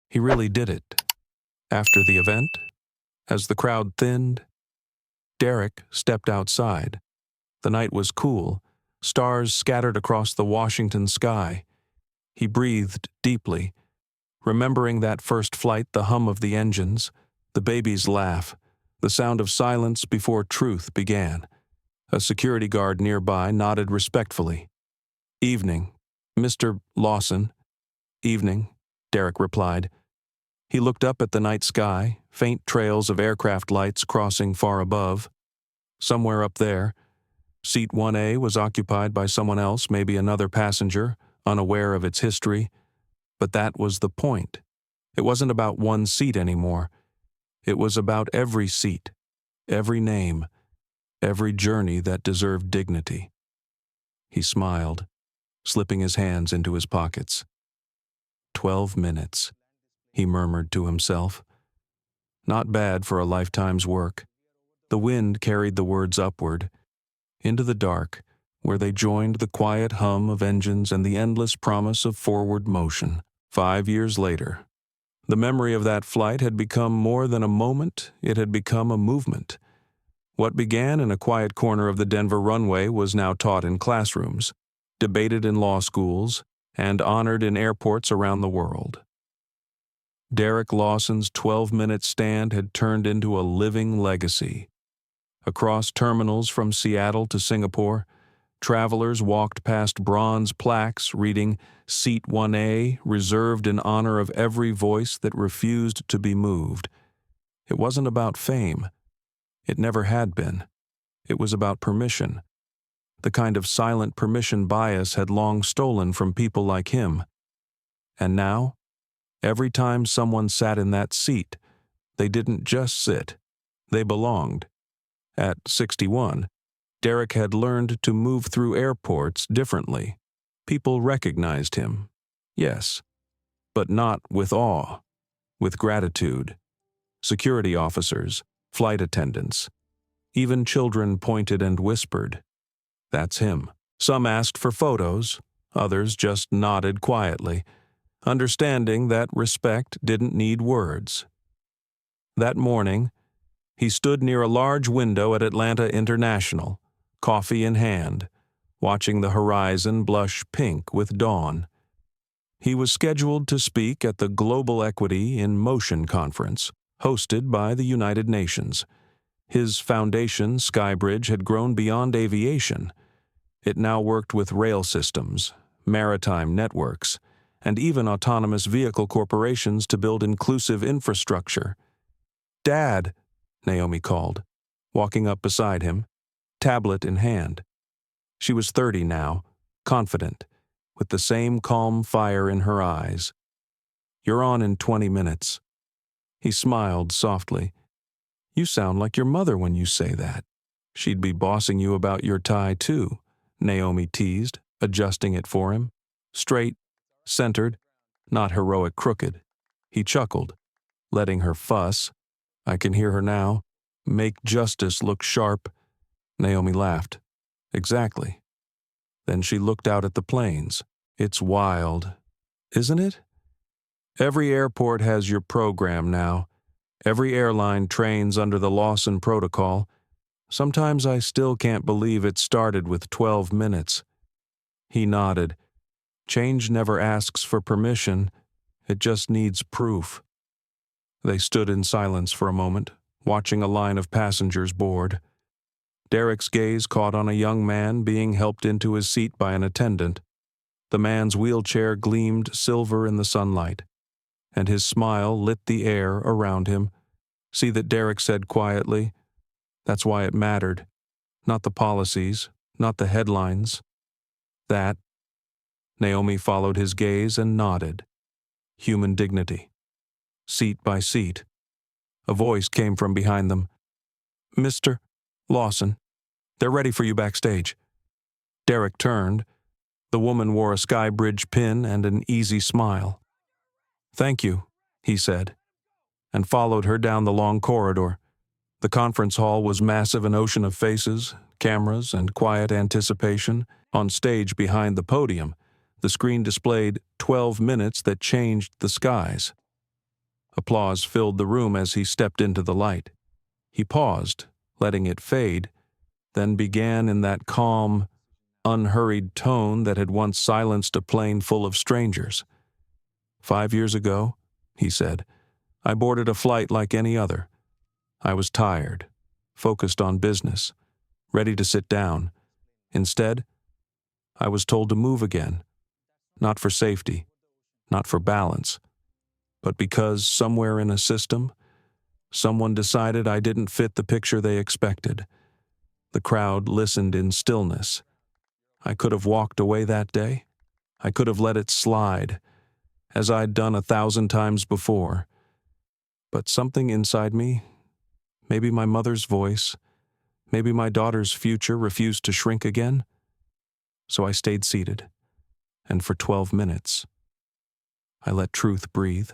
He really did it. After the event, as the crowd thinned, Derek stepped outside. The night was cool, stars scattered across the Washington sky. He breathed deeply, remembering that first flight, the hum of the engines, the baby's laugh, the sound of silence before truth began. A security guard nearby nodded respectfully. Evening, Mr. Lawson. Evening, Derek replied. He looked up at the night sky, faint trails of aircraft lights crossing far above. Somewhere up there, Seat 1A was occupied by someone else, maybe another passenger, unaware of its history. But that was the point. It wasn't about one seat anymore. It was about every seat, every name, every journey that deserved dignity. He smiled, slipping his hands into his pockets. 12 minutes, he murmured to himself. Not bad for a lifetime's work. The wind carried the words upward, into the dark, where they joined the quiet hum of engines and the endless promise of forward motion. 5 years later, the memory of that flight had become more than a moment, it had become a movement. What began in a quiet corner of the Denver runway was now taught in classrooms, debated in law schools, and honored in airports around the world. Derek Lawson's 12-minute stand had turned into a living legacy. Across terminals from Seattle to Singapore, travelers walked past bronze plaques reading Seat 1A, reserved in honor of every voice that refused to be moved. It wasn't about fame. It never had been. It was about permission. The kind of silent permission bias had long stolen from people like him. And now, every time someone sat in that seat, they didn't just sit. They belonged. At 61, Derek had learned to move through airports differently. People recognized him, yes, but not with awe, with gratitude. Security officers, flight attendants, even children pointed and whispered, "That's him." Some asked for photos, others just nodded quietly, understanding that respect didn't need words. That morning, he stood near a large window at Atlanta International, coffee in hand, watching the horizon blush pink with dawn. He was scheduled to speak at the Global Equity in Motion conference, hosted by the United Nations. His foundation, Skybridge, had grown beyond aviation. It now worked with rail systems, maritime networks, and even autonomous vehicle corporations to build inclusive infrastructure. "Dad," Naomi called, walking up beside him, tablet in hand. She was 30 now, confident, with the same calm fire in her eyes. "You're on in 20 minutes. He smiled softly. "You sound like your mother when you say that." "She'd be bossing you about your tie, too," Naomi teased, adjusting it for him. Straight, centered, not heroic crooked. He chuckled, letting her fuss. I can hear her now. "Make justice look sharp." Naomi laughed. "Exactly." Then she looked out at the planes. "It's wild, isn't it? Every airport has your program now. Every airline trains under the Lawson Protocol. Sometimes I still can't believe it started with 12 minutes. He nodded. Change never asks for permission. It just needs proof. They stood in silence for a moment, watching a line of passengers board. Derek's gaze caught on a young man being helped into his seat by an attendant. The man's wheelchair gleamed silver in the sunlight, and his smile lit the air around him. "See that," Derek said quietly. "That's why it mattered. Not the policies, not the headlines. That." Naomi followed his gaze and nodded. Human dignity. Seat by seat. A voice came from behind them. "Mr. Lawson, they're ready for you backstage." Derek turned. The woman wore a Skybridge pin and an easy smile. "Thank you," he said, and followed her down the long corridor. The conference hall was massive, an ocean of faces, cameras, and quiet anticipation. On stage behind the podium, the screen displayed 12 minutes that changed the skies. Applause filled the room as he stepped into the light. He paused, letting it fade, then began in that calm, unhurried tone that had once silenced a plane full of strangers. 5 years ago, he said, I boarded a flight like any other. I was tired, focused on business, ready to sit down. Instead, I was told to move again, not for safety, not for balance, but because somewhere in a system, someone decided I didn't fit the picture they expected. The crowd listened in stillness. I could have walked away that day. I could have let it slide, as I'd done 1,000 times before. But something inside me, maybe my mother's voice, maybe my daughter's future, refused to shrink again. So I stayed seated, and for 12 minutes, I let truth breathe.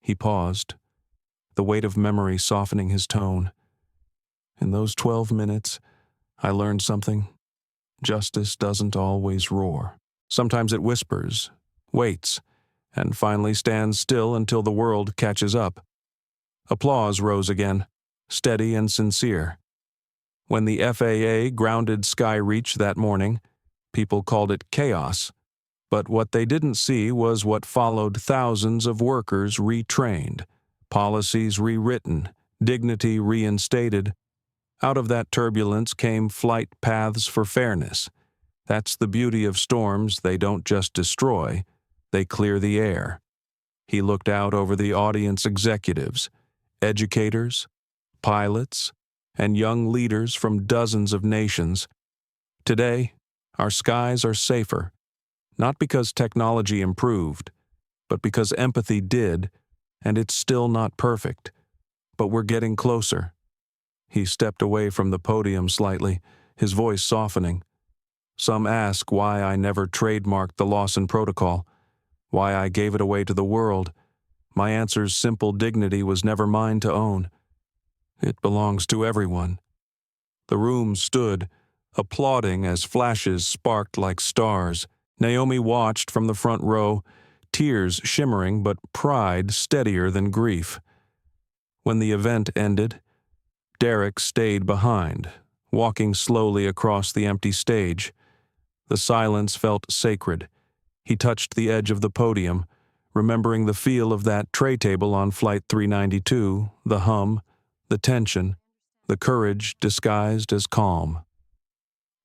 He paused, the weight of memory softening his tone. In those 12 minutes, I learned something. Justice doesn't always roar. Sometimes it whispers, waits, and finally stands still until the world catches up. Applause rose again, steady and sincere. When the FAA grounded Skyreach that morning, people called it chaos. But what they didn't see was what followed: thousands of workers retrained, policies rewritten, dignity reinstated. Out of that turbulence came flight paths for fairness. That's the beauty of storms. They don't just destroy, they clear the air. He looked out over the audience: executives, educators, pilots, and young leaders from dozens of nations. Today, our skies are safer, not because technology improved, but because empathy did, and it's still not perfect. But we're getting closer. He stepped away from the podium slightly, his voice softening. Some ask why I never trademarked the Lawson Protocol, why I gave it away to the world. My answer's simple: dignity was never mine to own. It belongs to everyone. The room stood, applauding as flashes sparked like stars. Naomi watched from the front row, tears shimmering but pride steadier than grief. When the event ended, Derek stayed behind, walking slowly across the empty stage. The silence felt sacred. He touched the edge of the podium, remembering the feel of that tray table on Flight 392, the hum, the tension, the courage disguised as calm.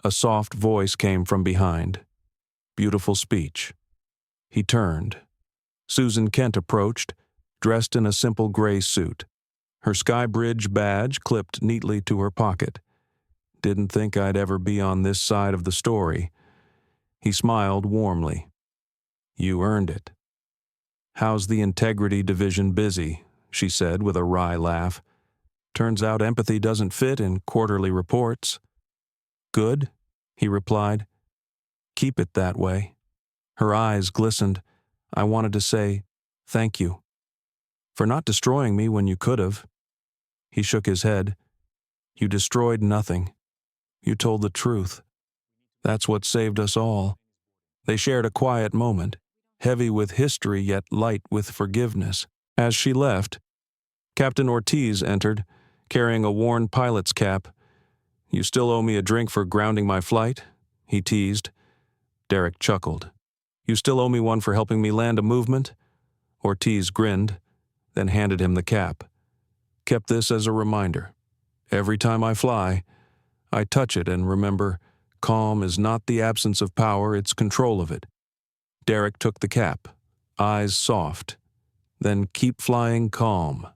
A soft voice came from behind. Beautiful speech. He turned. Susan Kent approached, dressed in a simple gray suit, her Skybridge badge clipped neatly to her pocket. Didn't think I'd ever be on this side of the story. He smiled warmly. You earned it. How's the Integrity Division busy? She said with a wry laugh. Turns out empathy doesn't fit in quarterly reports. Good, he replied. Keep it that way. Her eyes glistened. I wanted to say, thank you. For not destroying me when you could have. He shook his head. You destroyed nothing. You told the truth. That's what saved us all. They shared a quiet moment, heavy with history yet light with forgiveness. As she left, Captain Ortiz entered, carrying a worn pilot's cap. You still owe me a drink for grounding my flight? He teased. Derek chuckled. You still owe me one for helping me land a movement? Ortiz grinned, then handed him the cap. Kept this as a reminder. Every time I fly, I touch it and remember, calm is not the absence of power, it's control of it. Derek took the cap, eyes soft. Then keep flying calm.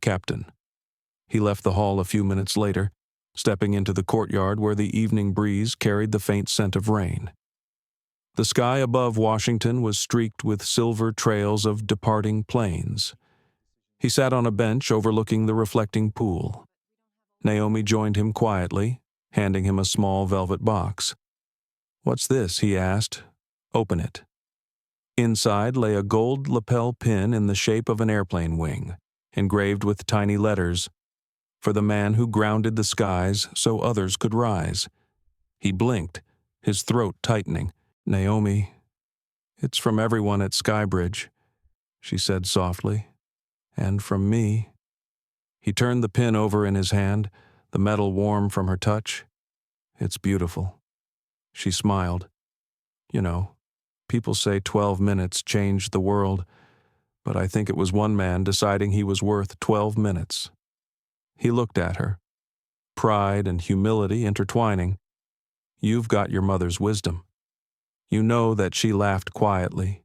Captain. He left the hall a few minutes later, stepping into the courtyard where the evening breeze carried the faint scent of rain. The sky above Washington was streaked with silver trails of departing planes. He sat on a bench overlooking the reflecting pool. Naomi joined him quietly, handing him a small velvet box. What's this? He asked. Open it. Inside lay a gold lapel pin in the shape of an airplane wing, engraved with tiny letters, for the man who grounded the skies so others could rise. He blinked, his throat tightening. Naomi, it's from everyone at Skybridge, she said softly. And from me. He turned the pin over in his hand, the metal warm from her touch. It's beautiful. She smiled. You know, people say 12 minutes changed the world, but I think it was one man deciding he was worth 12 minutes. He looked at her, pride and humility intertwining. You've got your mother's wisdom. You know that she laughed quietly,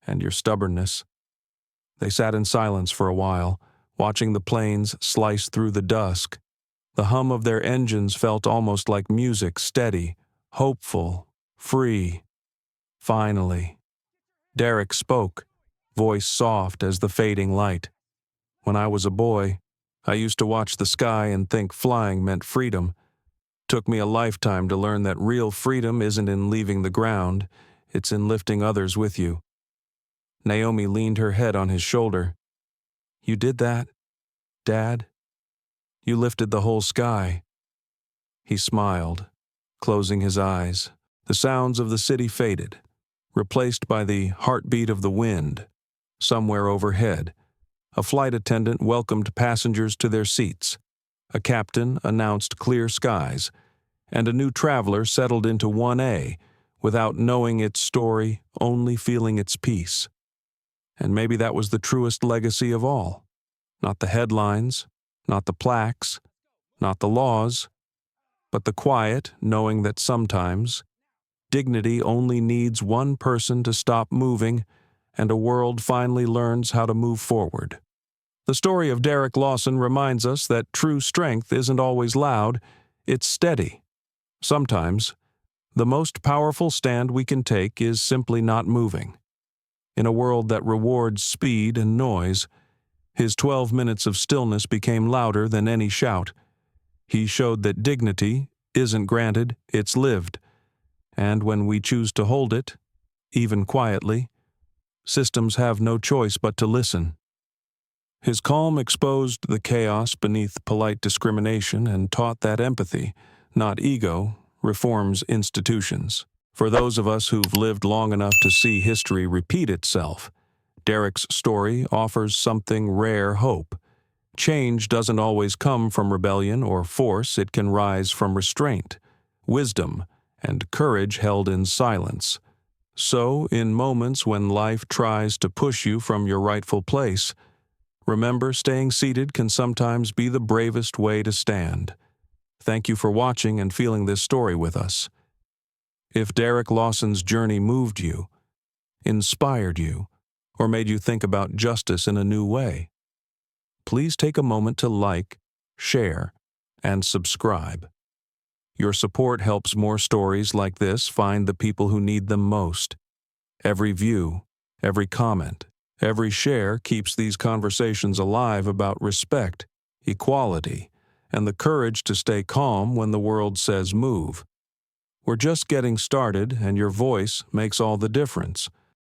and your stubbornness. They sat in silence for a while, watching the planes slice through the dusk. The hum of their engines felt almost like music, steady, hopeful, free. Finally, Derek spoke, voice soft as the fading light. When I was a boy, I used to watch the sky and think flying meant freedom. Took me a lifetime to learn that real freedom isn't in leaving the ground, it's in lifting others with you. Naomi leaned her head on his shoulder. "You did that, Dad? You lifted the whole sky." He smiled, closing his eyes. The sounds of the city faded, replaced by the heartbeat of the wind. Somewhere overhead, a flight attendant welcomed passengers to their seats. A captain announced clear skies, and a new traveler settled into 1A without knowing its story, only feeling its peace. And maybe that was the truest legacy of all. Not the headlines, not the plaques, not the laws, but the quiet knowing that sometimes dignity only needs one person to stop moving, and a world finally learns how to move forward. The story of Derek Lawson reminds us that true strength isn't always loud, it's steady. Sometimes, the most powerful stand we can take is simply not moving. In a world that rewards speed and noise, his 12 minutes of stillness became louder than any shout. He showed that dignity isn't granted, it's lived. And when we choose to hold it, even quietly, systems have no choice but to listen. His calm exposed the chaos beneath polite discrimination and taught that empathy, not ego, reforms institutions. For those of us who've lived long enough to see history repeat itself, Derek's story offers something rare hope. Change doesn't always come from rebellion or force, it can rise from restraint, wisdom, and courage held in silence. So, in moments when life tries to push you from your rightful place, remember staying seated can sometimes be the bravest way to stand. Thank you for watching and feeling this story with us. If Derek Lawson's journey moved you, inspired you, or made you think about justice in a new way, please take a moment to like, share, and subscribe. Your support helps more stories like this find the people who need them most. Every view, every comment, every share keeps these conversations alive about respect, equality, and the courage to stay calm when the world says move. We're just getting started, and your voice makes all the difference.